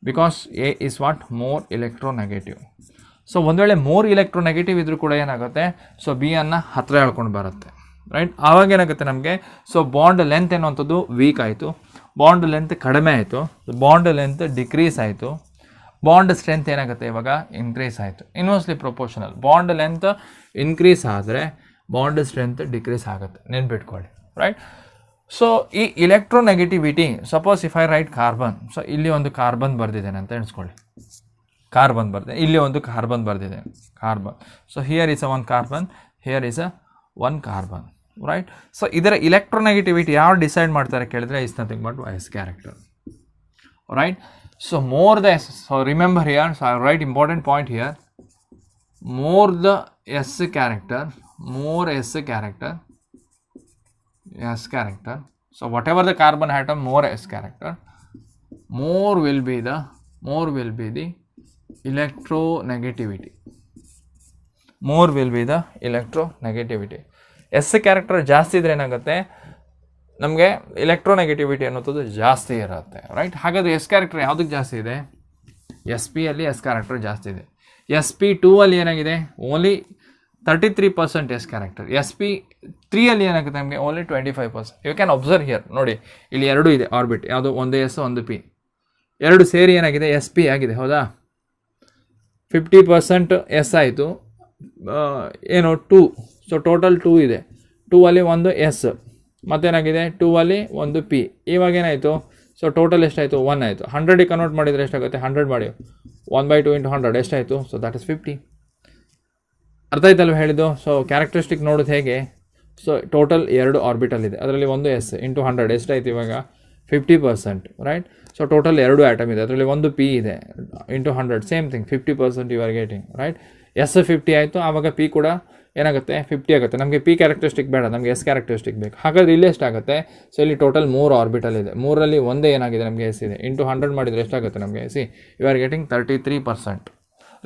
Because A is what, more electronegative. So ಒಂದು ವೇಳೆ ಮೋರ್ ಎಲೆಕ್ಟ್ರೋನೆಗೆಟಿವ್ ಇದ್ರೂ ಕೂಡ ಏನಾಗುತ್ತೆ, ಸೊ ಬಿ ಅನ್ನು ಹತ್ತಿರ ಎಳ್ಕೊಂಡು ಬರುತ್ತೆ. ರೈಟ್. ಆವಾಗ ಏನಾಗುತ್ತೆ ನಮಗೆ, ಸೊ ಬಾಂಡ್ ಲೆಂತ್ ಅನ್ನುವಂಥದ್ದು ವೀಕ್ ಆಯಿತು, ಬಾಂಡ್ ಲೆಂತ್ ಕಡಿಮೆ ಆಯಿತು, ಬಾಂಡ್ ಲೆಂತ್ ಡಿಕ್ರೀಸ್ ಆಯಿತು, ಬಾಂಡ್ ಸ್ಟ್ರೆಂತ್ ಏನಾಗುತ್ತೆ ಇವಾಗ ಇನ್ಕ್ರೀಸ್ ಆಯಿತು. Inversely proportional, bond length increase ಆದರೆ ಬಾಂಡ್ ಸ್ಟ್ರೆಂತ್ ಡಿಕ್ರೀಸ್ ಆಗುತ್ತೆ, ನೆನ್ಪಿಟ್ಕೊಳ್ಳಿ. ರೈಟ್. ಸೊ ಈ electronegativity, suppose if I write carbon, so ಇಲ್ಲಿ ಒಂದು ಕಾರ್ಬನ್ ಬರೆದಿದ್ದೇನೆ ಅಂತ ಎಣಿಸ್ಕೊಳ್ಳಿ, ಕಾರ್ಬನ್ ಬರೆದೆ, ಇಲ್ಲಿ ಒಂದು ಕಾರ್ಬನ್ ಬರೆದಿದೆ, carbon. So here is a one carbon, here is a one carbon. Right. So ಇದರ ಇಲೆಕ್ಟ್ರೋನೆಗೆಟಿವಿಟಿ ಯಾರು ಡಿಸೈಡ್ ಮಾಡ್ತಾರೆ ಕೇಳಿದ್ರೆ, is nothing but S character. Right. So more the S, so remember here, so I write important point here, more the S character, more S character, S character. So whatever the carbon atom, more S character, more will be the electronegativity. More will be the electronegativity. S character ಜಾಸ್ತಿ ಇದ್ರೆ ಏನಾಗುತ್ತೆ ನಮಗೆ ಇಲೆಕ್ಟ್ರೋನೆಗೆಟಿವಿಟಿ ಅನ್ನೋದು ಜಾಸ್ತಿ ಇರುತ್ತೆ. Right. ಹಾಗಾದರೆ S character ಯಾವುದಕ್ಕೆ ಜಾಸ್ತಿ ಇದೆ? ಎಸ್ ಪಿ ಅಲ್ಲಿ ಎಸ್ ಕ್ಯಾರೆಕ್ಟರ್ ಜಾಸ್ತಿ ಇದೆ. ಎಸ್ ಪಿ 2 ಅಲ್ಲಿ ಏನಾಗಿದೆ, only 33% S character. S P 3 ಅಲ್ಲಿ ಏನಾಗುತ್ತೆ ನಮಗೆ only 25%. You can observe here, ನೋಡಿ ಇಲ್ಲಿ ಎರಡು ಇದೆ ಆರ್ಬಿಟ್, ಯಾವುದು ಒಂದು ಎಸ್ ಒಂದು ಪಿ, ಎರಡು ಸೇರಿ ಏನಾಗಿದೆ ಎಸ್ ಪಿ ಆಗಿದೆ. ಹೌದಾ? 50% ಎಸ್ ಆಯಿತು, ಏನು 2, ಸೊ ಟೋಟಲ್ 2 ಇದೆ. 2 ಅಲ್ಲಿ ಒಂದು ಎಸ್, ಮತ್ತೇನಾಗಿದೆ 2 ಅಲ್ಲಿ ಒಂದು ಪಿ. ಇವಾಗ ಏನಾಯಿತು, ಸೊ ಟೋಟಲ್ ಎಷ್ಟಾಯಿತು 1 ಆಯಿತು. 100ಗೆ ಕನ್ವರ್ಟ್ ಮಾಡಿದರೆ ಎಷ್ಟಾಗುತ್ತೆ, 100 ಮಾಡಿ 1/2 × 100 ಎಷ್ಟಾಯಿತು, ಸೊ ದಟ್ ಇಸ್ 50. ಅರ್ಥ ಆಯ್ತಲ್ವ ಹೇಳಿದ್ದು? ಸೊ ಕ್ಯಾರೆಕ್ಟರಿಸ್ಟಿಕ್ ನೋಡೋದು ಹೇಗೆ, ಸೊ ಟೋಟಲ್ 2 ಆರ್ಬಿಟಲ್ ಇದೆ, ಅದರಲ್ಲಿ ಒಂದು ಎಸ್ ಇಂಟು 100 ಎಷ್ಟಾಯಿತು ಇವಾಗ 50%. ರೈಟ್. ಸೊ ಟೋಟಲ್ 2 ಆಟಮ್ ಇದೆ, ಅದರಲ್ಲಿ ಒಂದು ಪಿ ಇದೆ, into 100 same thing 50% you are getting. Right. S 50 ಆಯಿತು, ಆವಾಗ ಪಿ ಕೂಡ ಏನಾಗುತ್ತೆ 50 ಆಗುತ್ತೆ. ನಮಗೆ ಪಿ ಕ್ಯಾರೆಕ್ಟರಿಸ್ಟಿಕ್ ಬೇಡ, ನಮಗೆ ಎಸ್ ಕ್ಯಾರೆಕ್ಟರಿಸ್ಟಿಕ್ ಬೇಕು. ಹಾಗಾದರೆ ಇಲ್ಲಿ ಎಷ್ಟಾಗುತ್ತೆ, ಸೊ ಇಲ್ಲಿ ಟೋಟಲ್ 3 ಆರ್ಬಿಟಲ್ ಇದೆ, 3ರಲ್ಲಿ ಒಂದೇ ಏನಾಗಿದೆ ನಮಗೆ ಎಸ್ ಇದೆ, ಇಂಟು 100 ಮಾಡಿದರೆ ಎಷ್ಟಾಗುತ್ತೆ ನಮಗೆ, see you are getting 33%.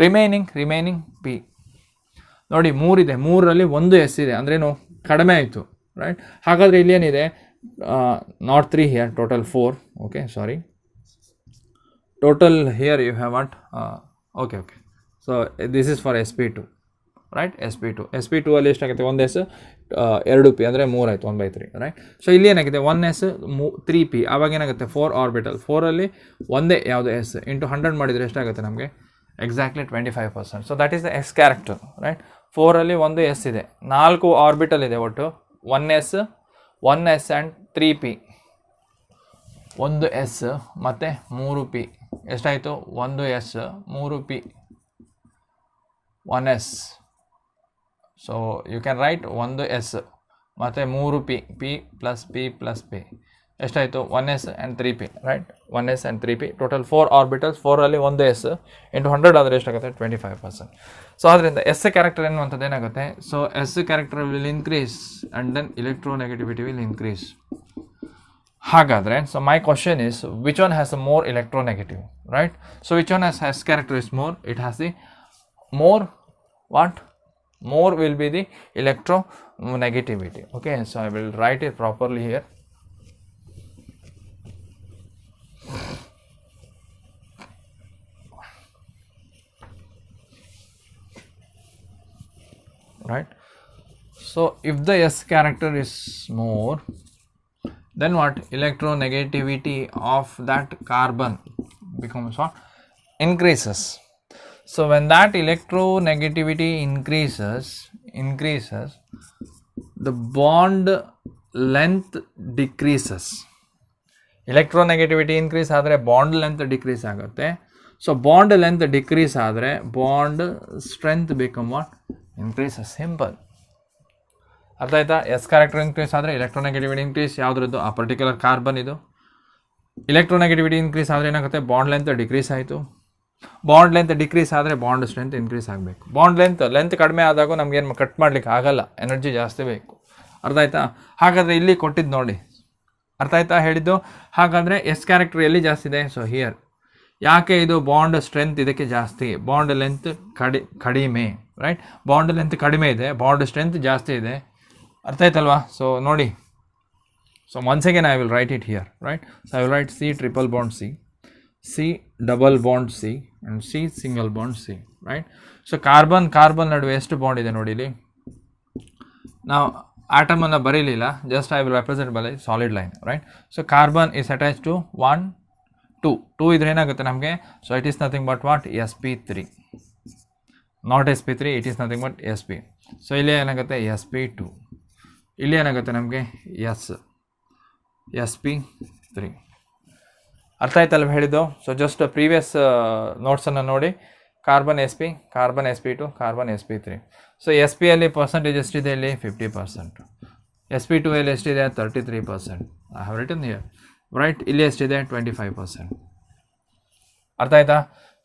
Remaining P ನೋಡಿ 3 ಇದೆ, 3ರಲ್ಲಿ ಒಂದು ಎಸ್ ಇದೆ, ಅಂದ್ರೇನು ಕಡಿಮೆ ಆಯಿತು. ರೈಟ್. ಹಾಗಾದರೆ ಇಲ್ಲಿ ಏನಿದೆ, not 3 here, total 4. Okay, sorry, total here you have what, okay. So this is for SP2. Right. SP2 ಅಲ್ಲಿ ಎಷ್ಟಾಗುತ್ತೆ, ಒಂದು ಎಸ್ 2 ಪಿ ಅಂದರೆ 3 ಆಯಿತು, 1/3. ರೈಟ್. ಸೊ ಇಲ್ಲಿ ಏನಾಗಿದೆ 1 ಎಸ್ 3 ಪಿ, ಆವಾಗ ಏನಾಗುತ್ತೆ 4 ಆರ್ಬಿಟಲ್, 4ರಲ್ಲಿ ಒಂದೇ ಯಾವುದು ಎಸ್, ಇಂಟು 100 ಮಾಡಿದರೆ ಎಷ್ಟಾಗುತ್ತೆ ನಮಗೆ exactly 25%. So that is the s character. Right. 4ರಲ್ಲಿ ಒಂದು ಎಸ್ ಇದೆ, 4 ಆರ್ಬಿಟಲ್ ಇದೆ ಒಟ್ಟು, 1 ಎಸ್ ಆ್ಯಂಡ್ 3 ಪಿ, ಒಂದು ಎಸ್ ಮತ್ತು 3 ಪಿ, ಎಷ್ಟಾಯಿತು 1 s 3 p 1 s. So you can write 1 s ಮತ್ತು 3 p, p plus p plus p ಎಷ್ಟಾಯಿತು 1 s and 3 p. Right. 1 s and 3 p, total 4 orbitals, 4ರಲ್ಲಿ ಒಂದು ಎಸ್ ಇಂಟು 100 ಆದರೆ ಎಷ್ಟಾಗುತ್ತೆ 25%. ಸೊ ಅದರಿಂದ ಎಸ್ ಕ್ಯಾರೆಕ್ಟರ್ ಎನ್ನುವಂಥದ್ದು ಏನಾಗುತ್ತೆ, so S character will increase and then electronegativity will increase. ಹಾಗಾದರೆ so my question is, which one has a more electronegative? Right. So which one has s character is more? It has the more what, more will be the electronegativity. Okay, so I will write it properly here. Right. So if the S character is more, then what, electronegativity of that carbon becomes what, increases. So when that electronegativity increases, the bond length decreases. Electronegativity increase ಆದರೆ bond length decrease ಆಗುತ್ತೆ. So bond length decrease ಆದರೆ bond strength become what, increases. Simple. ಅರ್ಥ ಆಯ್ತಾ? S character increase ಆದರೆ electronegativity increase, ಯಾವುದ್ರದ್ದು, ಆ particular carbon ಇದು. ಇಲೆಕ್ಟ್ರೋನೆಗೆಟಿವಿಟಿ increase ಆದರೆ ಏನಾಗುತ್ತೆ, ಬಾಂಡ್ ಲೆಂತ್ ಡಿಕ್ರೀಸ್ ಆಯಿತು. ಬಾಂಡ್ ಲೆಂತ್ ಡಿಕ್ರೀಸ್ ಆದರೆ ಬಾಂಡ್ ಸ್ಟ್ರೆಂತ್ ಇನ್ಕ್ರೀಸ್ ಆಗಬೇಕು. ಬಾಂಡ್ ಲೆಂತ್ ಕಡಿಮೆ ಆದಾಗ ನಮಗೇನು ಕಟ್ ಮಾಡಲಿಕ್ಕೆ ಆಗಲ್ಲ, ಎನರ್ಜಿ ಜಾಸ್ತಿ ಬೇಕು. ಅರ್ಥ ಆಯ್ತಾ? ಹಾಗಾದರೆ ಇಲ್ಲಿ ಕೊಟ್ಟಿದ್ದು ನೋಡಿ, ಅರ್ಥ ಆಯ್ತಾ ಹೇಳಿದ್ದು? ಹಾಗಾದರೆ ಎಸ್ ಕ್ಯಾರೆಕ್ಟರ್ ಎಲ್ಲಿ ಜಾಸ್ತಿ ಇದೆ? So here. ಯಾಕೆ ಇದು ಬಾಂಡ್ ಸ್ಟ್ರೆಂತ್ ಇದಕ್ಕೆ ಜಾಸ್ತಿ, ಬಾಂಡ್ ಲೆಂತ್ ಕಡಿಮೆ. ರೈಟ್. ಬಾಂಡ್ ಲೆಂತ್ ಕಡಿಮೆ ಇದೆ, ಬಾಂಡ್ ಸ್ಟ್ರೆಂತ್ ಜಾಸ್ತಿ ಇದೆ. ಅರ್ಥ ಆಯ್ತಲ್ವಾ? ಸೊ ನೋಡಿ, so once again I will right it here. Right. So I will right C triple bond C, C double bond C and C single bond C. Right. So carbon ನಡುವೆ ಎಷ್ಟು bond ಇದೆ ನೋಡಿ ಇಲ್ಲಿ. ನಾವು atom anna barililla, just I will represent by solid line, right? So carbon is attached to 1 2 2 idre enagutte namage, so it is nothing but what, sp3, not sp3, it is nothing but sp. so ಇಲ್ಲಿ ಏನಾಗುತ್ತೆ sp2, ಇಲ್ಲಿ ಏನಾಗುತ್ತೆ ನಮಗೆ sp3. ಅರ್ಥ ಆಯ್ತಲ್ವ ಹೇಳಿದ್ದು? So just previous ನೋಟ್ಸನ್ನು ನೋಡಿ, carbon sp, carbon sp2, carbon sp3. So sp ಅಲ್ಲಿ percentage ಎಷ್ಟಿದೆ ಇಲ್ಲಿ? 50%. sp2 ಅಲ್ಲಿ ಎಷ್ಟಿದೆ? 33%. I have written here, right? ಇಲ್ಲಿ ಎಷ್ಟಿದೆ? 25%. ಅರ್ಥ ಆಯ್ತಾ?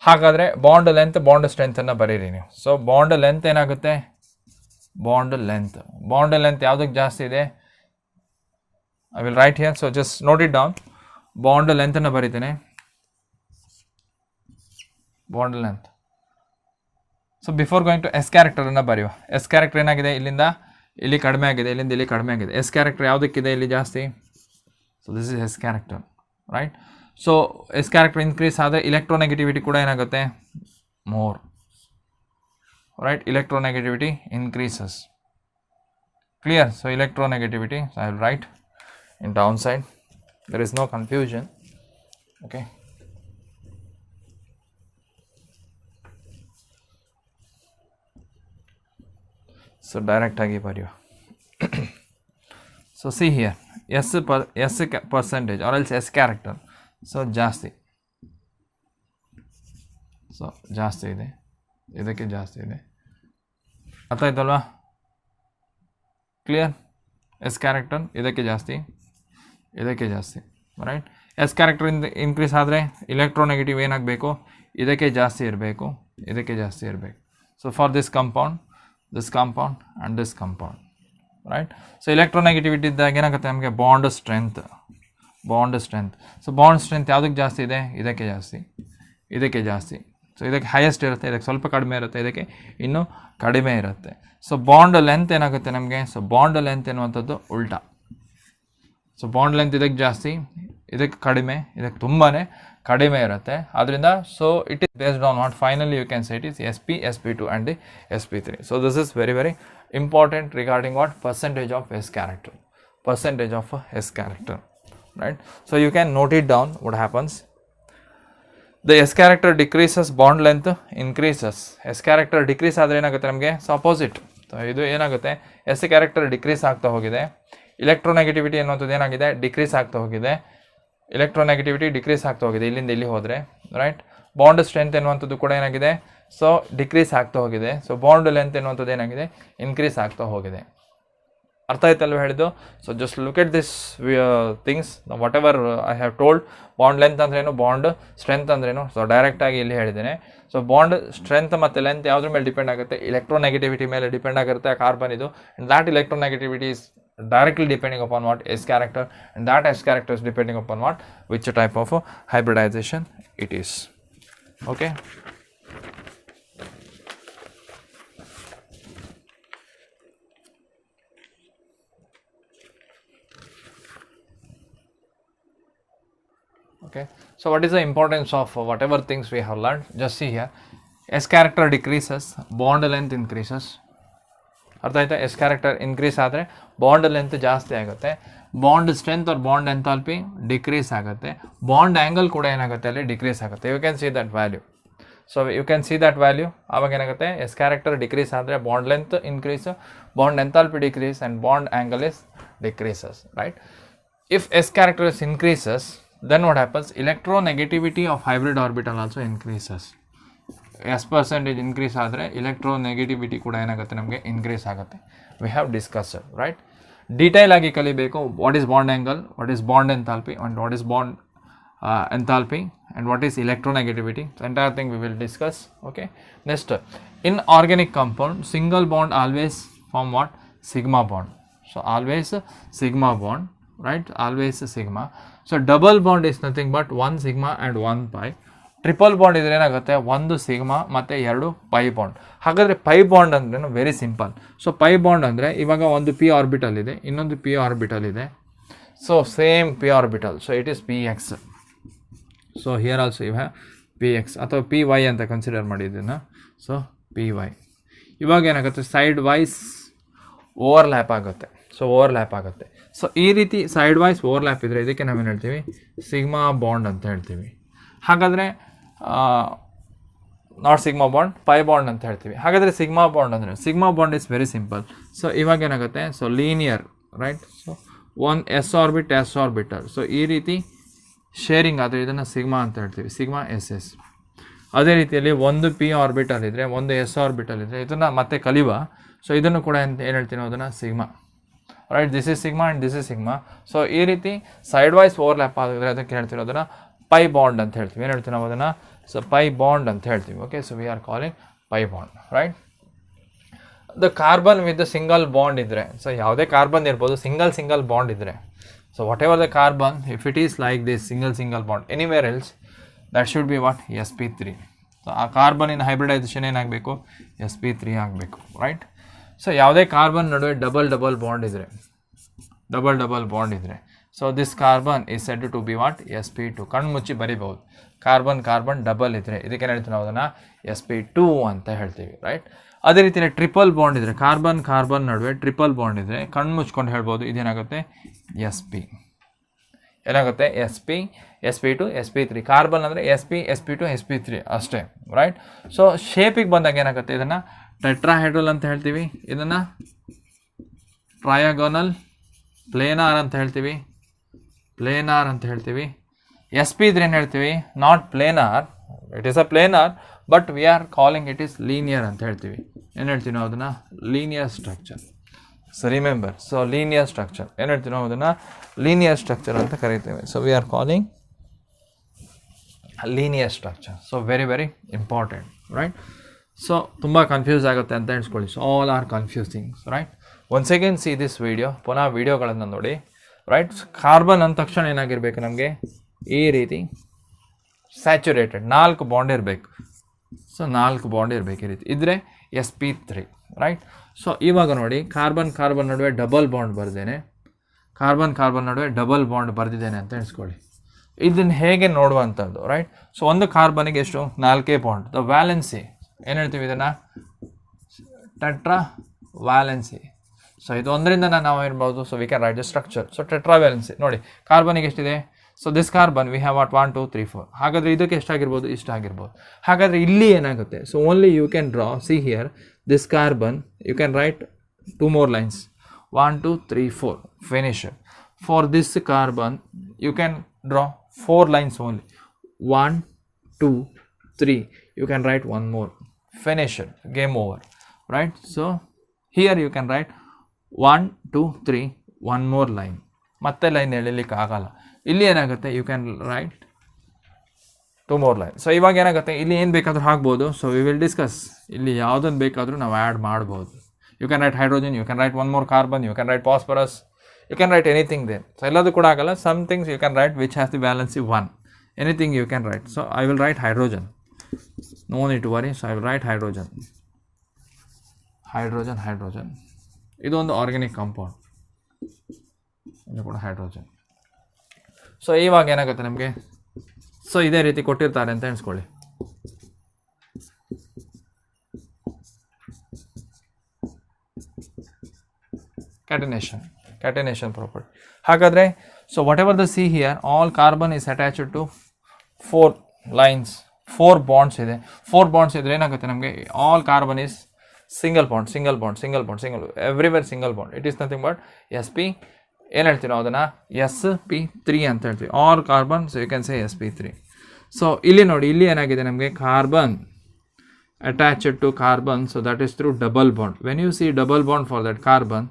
ಹಾಗಾದರೆ ಬಾಂಡ್ ಲೆಂತ್, ಬಾಂಡ್ ಸ್ಟ್ರೆಂತನ್ನು ಬರೀರಿ ನೀವು. ಸೊ ಬಾಂಡ್ ಲೆಂತ್ ಏನಾಗುತ್ತೆ? ಬಾಂಡ್ ಲೆಂತ್ ಯಾವುದಕ್ಕೆ ಜಾಸ್ತಿ ಇದೆ? I will write here, so just note it down. Bond ಲೆಂತನ್ನು ಬರೀತೇನೆ, bond length. So before going to s ಕ್ಯಾರೆಕ್ಟರನ್ನು ಬರೆಯುವ. ಎಸ್ ಕ್ಯಾರೆಕ್ಟರ್ ಏನಾಗಿದೆ? ಇಲ್ಲಿಂದ ಇಲ್ಲಿ ಕಡಿಮೆ ಆಗಿದೆ, ಇಲ್ಲಿಂದ ಇಲ್ಲಿ ಕಡಿಮೆ ಆಗಿದೆ. ಎಸ್ ಕ್ಯಾರೆಕ್ಟರ್ ಯಾವುದಕ್ಕಿದೆ ಇಲ್ಲಿ ಜಾಸ್ತಿ? So this is S character, right? So S character increase ಆದರೆ ಇಲೆಕ್ಟ್ರೋನೆಗೆಟಿವಿಟಿ ಕೂಡ ಏನಾಗುತ್ತೆ? More, right? electronegativity increases. Clear? So electronegativity, so I will write in downside, there is no confusion, okay? So direct agi bariyo. So see here, s percentage or else s character, so ಜಾಸ್ತಿ, so ಜಾಸ್ತಿ ಇದೆ, ಇದಕ್ಕೆ ಜಾಸ್ತಿ ಇದೆ. ಅರ್ಥ ಆಯ್ತಲ್ವಾ? Clear? S character ಇದಕ್ಕೆ ಜಾಸ್ತಿ, ಇದಕ್ಕೆ ಜಾಸ್ತಿ, ರೈಟ್? ಎಸ್ ಕ್ಯಾರೆಕ್ಟರ್ ಇನ್ಕ್ರೀಸ್ ಆದರೆ ಇಲೆಕ್ಟ್ರೋನೆಗೆಟಿವ್ ಏನಾಗಬೇಕು? ಇದಕ್ಕೆ ಜಾಸ್ತಿ ಇರಬೇಕು, ಇದಕ್ಕೆ ಜಾಸ್ತಿ ಇರಬೇಕು. So for this compound and this compound, right? So electronegativity ಇದ್ದಾಗ ಏನಾಗುತ್ತೆ ನಮಗೆ? Bond strength. So bond strength ಯಾವುದಕ್ಕೆ ಜಾಸ್ತಿ ಇದೆ? ಇದಕ್ಕೆ ಜಾಸ್ತಿ, ಇದಕ್ಕೆ ಜಾಸ್ತಿ. ಸೊ ಇದಕ್ಕೆ ಹೈಯೆಸ್ಟ್ ಇರುತ್ತೆ, ಇದಕ್ಕೆ ಸ್ವಲ್ಪ ಕಡಿಮೆ ಇರುತ್ತೆ, ಇದಕ್ಕೆ ಇನ್ನೂ ಕಡಿಮೆ ಇರುತ್ತೆ. ಸೊ ಬಾಂಡ್ ಲೆಂತ್ ಏನಾಗುತ್ತೆ ನಮಗೆ? ಸೊ ಬಾಂಡ್ ಲೆಂತ್ ಎನ್ನುವಂಥದ್ದು ಉಲ್ಟಾ. ಸೊ ಬಾಂಡ್ ಲೆಂತ್ ಇದಕ್ಕೆ ಜಾಸ್ತಿ, ಇದಕ್ಕೆ ಕಡಿಮೆ, ಇದಕ್ಕೆ ತುಂಬಾ ಕಡಿಮೆ ಇರುತ್ತೆ. ಆದ್ದರಿಂದ so it is based on what? Finally you can say it is sp, sp2 and the sp3. So this is very very important regarding what? percentage of s character, right? So you can note it down. What happens? The s character decreases, bond length increases. s character decrease ಆದರೆ ಏನಾಗುತ್ತೆ ನಮಗೆ? So opposite. So ಇದು ಏನಾಗುತ್ತೆ? s character decrease ಆಗ್ತಾ ಹೋಗಿದೆ, ಇಲೆಕ್ಟ್ರೋನೆಗೆಟಿವಿಟಿ ಅನ್ನುವಂಥದ್ದು ಏನಾಗಿದೆ? Decrease ಆಗ್ತಾ ಹೋಗಿದೆ, ಇಲ್ಲಿಂದ ಇಲ್ಲಿ ಹೋದರೆ, ರೈಟ್? ಬಾಂಡ್ ಸ್ಟ್ರೆಂತ್ ಎನ್ನುವಂಥದ್ದು ಕೂಡ ಏನಾಗಿದೆ? ಸೊ ಡಿಕ್ರೀಸ್ ಆಗ್ತಾ ಹೋಗಿದೆ. ಸೊ ಬಾಂಡ್ ಲೆಂತ್ ಎನ್ನುವಂಥದ್ದು ಏನಾಗಿದೆ? ಇನ್ಕ್ರೀಸ್ ಆಗ್ತಾ ಹೋಗಿದೆ. ಅರ್ಥ ಆಯ್ತಲ್ವ ಹೇಳಿದ್ದು? So just look at this things, what ever I have told. Bond length ಅಂದ್ರೇನು, ಬಾಂಡ್ ಸ್ಟ್ರೆಂತ್ ಅಂದ್ರೇನು, ಸೊ ಡೈರೆಕ್ಟಾಗಿ ಇಲ್ಲಿ ಹೇಳಿದ್ದೇನೆ. ಸೊ ಬಾಂಡ್ ಸ್ಟ್ರೆಂತ್ ಮತ್ತು ಲೆಂತ್ ಯಾವುದ್ರ ಮೇಲೆ ಡಿಪೆಂಡ್ ಆಗುತ್ತೆ? ಇಲೆಕ್ಟ್ರೋನೆಗೆಟಿವಿಟಿ ಮೇಲೆ ಡಿಪೆಂಡ್ ಆಗಿರುತ್ತೆ ಕಾರ್ಬನ್ ಇದು. And that electronegativity is directly depending upon what? S character, and that S character is depending upon what? Which type of hybridization it is. Okay? Okay, so what is the importance of whatever things we have learned? Just see here, S character decreases, bond length increases. ಅರ್ಥ ಆಯ್ತಾ? S character increase ಆದರೆ bond length ಜಾಸ್ತಿ ಆಗುತ್ತೆ, bond strength or bond enthalpy decrease ಆಗುತ್ತೆ, bond angle ಕೂಡ ಏನಾಗುತ್ತೆ ಅಲ್ಲಿ? Decrease ಆಗುತ್ತೆ. You can see that value. So you can see that value. ಆವಾಗ ಏನಾಗುತ್ತೆ? ಎಸ್ ಕ್ಯಾರೆಕ್ಟರ್ ಡಿಕ್ರೀಸ್ ಆದರೆ bond length increase, bond enthalpy decrease and bond angle is decreases, right? If s character is increases, then what happens? Electronegativity of hybrid orbital also increases. S percentage increase ಆದರೆ electronegativity ಕೂಡ ಏನಾಗುತ್ತೆ ನಮಗೆ? Increase ಆಗುತ್ತೆ. We have discussed, right? Detail ಆಗಿ ಕಲಿಬೇಕು. What is bond angle, what is bond enthalpy, and what is bond enthalpy, and what is electronegativity. So entire thing we will discuss. Okay, next, in organic compound, single bond always form what? Sigma bond. So always sigma bond, right? Always sigma. So double bond is nothing but 1 sigma and 1 pi. Triple bond ಇದ್ರೆ ಏನಾಗುತ್ತೆ? 1 sigma ಮತ್ತು 2 pi bond. ಹಾಗಾದರೆ pi bond ಅಂದ್ರೇನು? Very simple. So pi bond ಅಂದರೆ ಇವಾಗ ಒಂದು P orbital ಇದೆ, ಇನ್ನೊಂದು ಪಿ ಆರ್ಬಿಟಲ್ ಇದೆ. So same P orbital, so it is P X. So here also you have P X ಅಥವಾ ಪಿ ವೈ ಅಂತ ಕನ್ಸಿಡರ್ ಮಾಡಿದ್ದನ್ನು. ಸೊ ಪಿ ವೈ ಇವಾಗ ಏನಾಗುತ್ತೆ? ಸೈಡ್ ವೈಸ್ ಓವರ್ಲ್ಯಾಪ್ ಆಗುತ್ತೆ. ಸೊ ಓವರ್ಲ್ಯಾಪ್ ಆಗುತ್ತೆ. ಸೊ ಈ ರೀತಿ ಸೈಡ್ ವೈಸ್ ಓವರ್ಲ್ಯಾಪ್ ಇದ್ದರೆ ಇದಕ್ಕೆ ನಾವೇನು ಹೇಳ್ತೀವಿ, ಸಿಗ್ಮಾ ಬಾಂಡ್ ಅಂತ ಹೇಳ್ತೀವಿ. ಹಾಗಾದರೆ not sigma bond, pi bond ಅಂತ ಹೇಳ್ತೀವಿ. ಹಾಗಾದರೆ ಸಿಗ್ಮಾ ಬಾಂಡ್ ಅಂದರೆ, sigma bond is very simple. So ಇವಾಗ ಏನಾಗುತ್ತೆ, so linear right. So one S orbital. So ಈ ರೀತಿ ಶೇರಿಂಗ್ ಆದರೆ ಇದನ್ನು ಸಿಗ್ಮಾ ಅಂತ ಹೇಳ್ತೀವಿ, ಸಿಗ್ಮಾ ಎಸ್ ಎಸ್. ಅದೇ ರೀತಿಯಲ್ಲಿ ಒಂದು ಪಿ ಆರ್ಬಿಟಲ್ ಇದ್ದರೆ, ಒಂದು ಎಸ್ ಆರ್ಬಿಟಲ್ ಇದ್ದರೆ ಇದನ್ನು ಮತ್ತೆ ಕಲಿಯುವ. ಸೊ ಇದನ್ನು ಕೂಡ ಏನು ಹೇಳ್ತೀವಿ ನಾವು, ಅದನ್ನು sigma right. This is sigma and this is sigma. So ಈ ರೀತಿ ಸೈಡ್ ವೈಸ್ ಓವರ್ಲ್ಯಾಪ್ ಆಗಿದ್ರೆ ಅದಕ್ಕೆ ಹೇಳ್ತೀವಿ ಅದನ್ನು ಪೈ ಬಾಂಡ್ ಅಂತ ಹೇಳ್ತೀವಿ. ಏನು ಹೇಳ್ತೀವಿ ನಾವು ಅದನ್ನು, ಸೊ ಪೈ ಬಾಂಡ್ ಅಂತ ಹೇಳ್ತೀವಿ. Okay, so we are calling pi bond right. The carbon with the single bond ಇದ್ದರೆ, ಸೊ ಯಾವುದೇ ಕಾರ್ಬನ್ ಇರ್ಬೋದು, ಸಿಂಗಲ್ ಬಾಂಡ್ ಇದ್ದರೆ, so whatever the carbon, if it is like this single bond anywhere else, that should be what, sp3. So ಆ ಕಾರ್ಬನಿನ hybridisation ಏನಾಗಬೇಕು, sp3 ಆಗಬೇಕು right. So ಯಾವುದೇ carbon ನಡುವೆ ಡಬಲ್ ಬಾಂಡ್ ಇದ್ದರೆ, so this carbon is said to be what, sp2. ಕಣ್ಣು ಮುಚ್ಚಿ ಬರಿಬಹುದು. Carbon double ಇದ್ದರೆ ಇದಕ್ಕೆ ಹೇಳ್ತೀವಿ ನಾವು ಅದನ್ನು sp2 ಅಂತ ಹೇಳ್ತೀವಿ ರೈಟ್. ಅದೇ ರೀತಿಯಲ್ಲಿ ಟ್ರಿಪಲ್ ಬಾಂಡ್ ಇದ್ದರೆ, ಕಾರ್ಬನ್ ನಡುವೆ ಟ್ರಿಪಲ್ ಬಾಂಡ್ ಇದ್ದರೆ ಕಣ್ಣು ಮುಚ್ಕೊಂಡು ಹೇಳ್ಬೋದು, ಇದೇನಾಗುತ್ತೆ sp. ಏನಾಗುತ್ತೆ, sp2 sp3. ಕಾರ್ಬನ್ ಅಂದರೆ sp2 sp3 ಅಷ್ಟೇ ರೈಟ್. ಸೊ ಶೇಪಿಗೆ ಬಂದಾಗ ಏನಾಗುತ್ತೆ, ಇದನ್ನು ಟೆಟ್ರಾಹೈಡ್ರಲ್ ಅಂತ ಹೇಳ್ತೀವಿ, ಇದನ್ನು ಟ್ರಯಾಗೋನಲ್ ಪ್ಲೇನಾರ್ ಅಂತ ಹೇಳ್ತೀವಿ, sp3 ಏನು ಹೇಳ್ತೀವಿ, not planar, it is a planar but we are calling it is linear ಅಂತ ಹೇಳ್ತೀವಿ. ಏನು ಹೇಳ್ತೀವಿ ನಾವು ಅದನ್ನು, linear structure. So remember, so linear structure ಏನು ಹೇಳ್ತೀವಿ ನಾವು ಅದನ್ನು, ಲೀನಿಯರ್ ಸ್ಟ್ರಕ್ಚರ್ ಅಂತ ಕರಿತೇವೆ. So we are calling linear structure. So very important right. So ತುಂಬ ಕನ್ಫ್ಯೂಸ್ ಆಗುತ್ತೆ ಅಂತ ಹೇಳ್ಸ್ಕೊಳ್ಳಿ. So all are confusings right. Once again see this video, ಪುನಃ ವೀಡಿಯೋಗಳನ್ನು ನೋಡಿ ರೈಟ್. ಕಾರ್ಬನ್ ಅಂದ ತಕ್ಷಣ ಏನಾಗಿರಬೇಕು ನಮಗೆ, ಈ ರೀತಿ ಸ್ಯಾಚುರೇಟೆಡ್ 4 ಬಾಂಡ್ ಇರಬೇಕು. ಸೊ 4 ಬಾಂಡ್ ಇರಬೇಕು, ಈ ರೀತಿ ಇದ್ದರೆ sp3 ರೈಟ್. ಸೊ ಇವಾಗ ನೋಡಿ, ಕಾರ್ಬನ್ ನಡುವೆ ಡಬಲ್ ಬಾಂಡ್ ಬರ್ದೇನೆ, ಬರ್ದಿದ್ದೇನೆ ಅಂತ ಹೇಳ್ಸ್ಕೊಳ್ಳಿ. ಇದನ್ನು ಹೇಗೆ ನೋಡುವಂಥದ್ದು ರೈಟ್. ಸೊ ಒಂದು ಕಾರ್ಬನಿಗೆ ಎಷ್ಟು, 4 ಬಾಂಡ್. ದ ವ್ಯಾಲೆನ್ಸಿ ಏನು ಹೇಳ್ತೀವಿ, ಇದನ್ನು ಟೆಟ್ರಾ ವ್ಯಾಲೆನ್ಸಿ. ಸೊ ಇದು ಒಂದರಿಂದ ನಾವು ಇರ್ಬೋದು. So we can write the structure. So tetra valency ನೋಡಿ, ಕಾರ್ಬನಿಗೆ ಎಷ್ಟಿದೆ, so this carbon we have what 1 2 3 4. ಹಾಗಾದರೆ ಇದಕ್ಕೆ ಎಷ್ಟಾಗಿರ್ಬೋದು, ಇಷ್ಟಾಗಿರ್ಬೋದು. ಹಾಗಾದರೆ ಇಲ್ಲಿ ಏನಾಗುತ್ತೆ, so only you can draw, see here this carbon, you can write 2 more lines, 1 2 3 4, finish. For this carbon you can draw 4 lines only, 1 2 3, you can write 1 more, finish it, game over right. So here you can write 1 2 3, 1 more line. ಮತ್ತೆ line ಎಳಿಲಿಕ್ಕೆ ಆಗಲ್ಲ. ಇಲ್ಲಿ ಏನಾಗುತ್ತೆ, you can write 2 more lines. So ಇವಾಗ ಏನಾಗುತ್ತೆ, ಇಲ್ಲಿ ಏನು ಬೇಕಾದರೂ ಹಾಕ್ಬೋದು. ಸೊ ವಿ ವಿಲ್ ಡಿಸ್ಕಸ್, ಇಲ್ಲಿ ಯಾವುದನ್ನು ಬೇಕಾದರೂ ನಾವು ಆ್ಯಡ್ ಮಾಡ್ಬೋದು. You can write hydrogen, you can write 1 more carbon, you can write phosphorus, you can write anything there. So ಎಲ್ಲದು ಕೂಡ ಆಗಲ್ಲ. some things you can write which has the valency 1, anything you can write. So I will write hydrogen, no need to worry. So I will write hydrogen. ಇದು ಒಂದು organic compound, ಇದು ಕೂಡ hydrogen. So ಇವಾಗ ಏನಾಗುತ್ತೆ ನಮಗೆ, so ಇದೇ ರೀತಿ ಕೊಟ್ಟಿರ್ತಾರೆ ಅಂತ ಎಣಿಸ್ಕೊಳ್ಳಿ. catenation property. ಹಾಗಾದರೆ so whatever the C here, all carbon is attached to 4 lines, 4 bonds ಇದೆ. 4 ಬಾಂಡ್ಸ್ ಇದ್ರೆ ಏನಾಗುತ್ತೆ ನಮಗೆ, all carbon is single bond, everywhere single bond. It is nothing but sp, ಏನು ಹೇಳ್ತೀವಿ ನಾವು ಅದನ್ನು, sp3 ಅಂತ ಹೇಳ್ತೀವಿ. All carbon, so you can say sp3. So ಇಲ್ಲಿ ನೋಡಿ, ಇಲ್ಲಿ ಏನಾಗಿದೆ ನಮಗೆ, carbon attached to carbon, so that is through double bond. When U C double bond for that carbon,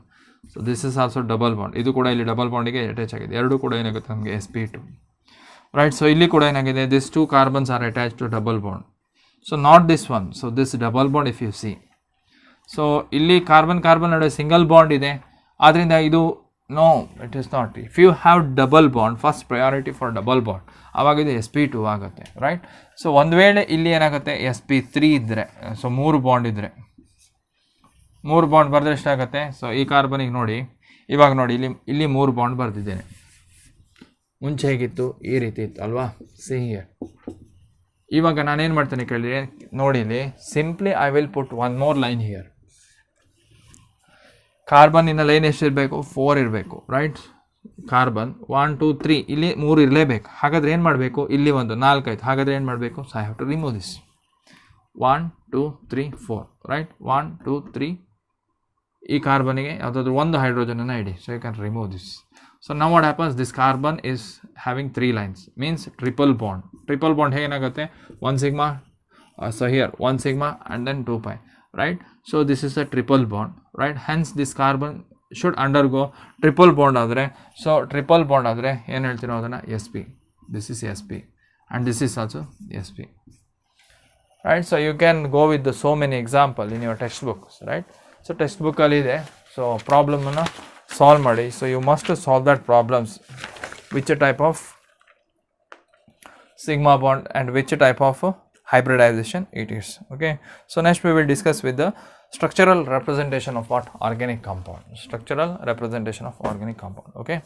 so this is also double bond. ಇದು ಕೂಡ ಇಲ್ಲಿ double ಬಾಂಡಿಗೆ attach ಆಗಿದೆ. ಎರಡೂ ಕೂಡ ಏನಾಗುತ್ತೆ ನಮಗೆ sp2 ರೈಟ್. ಸೊ ಇಲ್ಲಿ ಕೂಡ ಏನಾಗಿದೆ, this 2 carbons are attach to double bond. So not this one, so this double bond if you see. So ಇಲ್ಲಿ ಕಾರ್ಬನ್ ನಡುವೆ ಸಿಂಗಲ್ ಬಾಂಡ್ ಇದೆ, ಆದ್ದರಿಂದ ಇದು no, it is not. If you have double bond, first priority for double bond, ಆವಾಗ ಇದು sp2 ಆಗುತ್ತೆ right. So ಒಂದು ವೇಳೆ ಇಲ್ಲಿ ಏನಾಗುತ್ತೆ, sp3 ಇದ್ದರೆ, ಸೊ 3 ಬಾಂಡ್ ಇದ್ದರೆ, 3 ಬಾಂಡ್ ಬರೆದ್ರೆ ಎಷ್ಟಾಗುತ್ತೆ. ಸೊ ಈ ಕಾರ್ಬನಿಗೆ ನೋಡಿ, ಇವಾಗ ನೋಡಿ, ಇಲ್ಲಿ 3 ಬಾಂಡ್ ಬರೆದಿದ್ದೇನೆ. ಮುಂಚೆ ಹೇಗಿತ್ತು, ಈ ರೀತಿ ಇತ್ತು ಅಲ್ವಾ, ಸಿ ಹಿಯರ್. ಇವಾಗ ನಾನೇನು ಮಾಡ್ತೇನೆ ಕೇಳಿದ್ರೆ, ನೋಡಿ ಇಲ್ಲಿ simply I will put 1 more line here. Carbon ಇನ್ನ ಲೈನ್ ಎಷ್ಟಿರಬೇಕು 4 ಇರಬೇಕು ರೈಟ್. ಕಾರ್ಬನ್ 1 2 3 ಇಲ್ಲಿ 3 ಇರಲೇಬೇಕು. ಹಾಗಾದ್ರೆ ಏನು ಮಾಡಬೇಕು, ಇಲ್ಲಿ ಒಂದು 4 ಆಯ್ತು. ಹಾಗಾದ್ರೆ ಏನು ಮಾಡಬೇಕು, so I have to remove this 1 2 3 4 right. 1 2 3 ಈ ಕಾರ್ಬನ್ಗೆ ಯಾವುದಾದ್ರೂ ಒಂದು ಹೈಡ್ರೋಜನನ್ನು ಇಡಿ. So you can remove this. So now what happens, this carbon is having 3 lines means triple bond. Triple bond ಹೇಗೇನಾಗುತ್ತೆ, 1 sigma, so here 1 sigma and then 2 pi, right? So this is a triple bond, right? Hence this carbon should undergo triple bond adre. So triple bond adre ಏನು ಹೇಳ್ತೀರೋ ಅದನ್ನು sp. This is sp and this is also sp, right? So you can go with the so many example in your textbooks, right? So textbook ಅಲ್ಲಿ ಇದೆ. So problem ಅನ್ನು solve ಮಾಡಿ. So you must solve that problems, which type of sigma bond and which type of hybridization it is. Okay, so next we will discuss with the structural representation of what, organic compound. Structural representation of organic compound. Okay.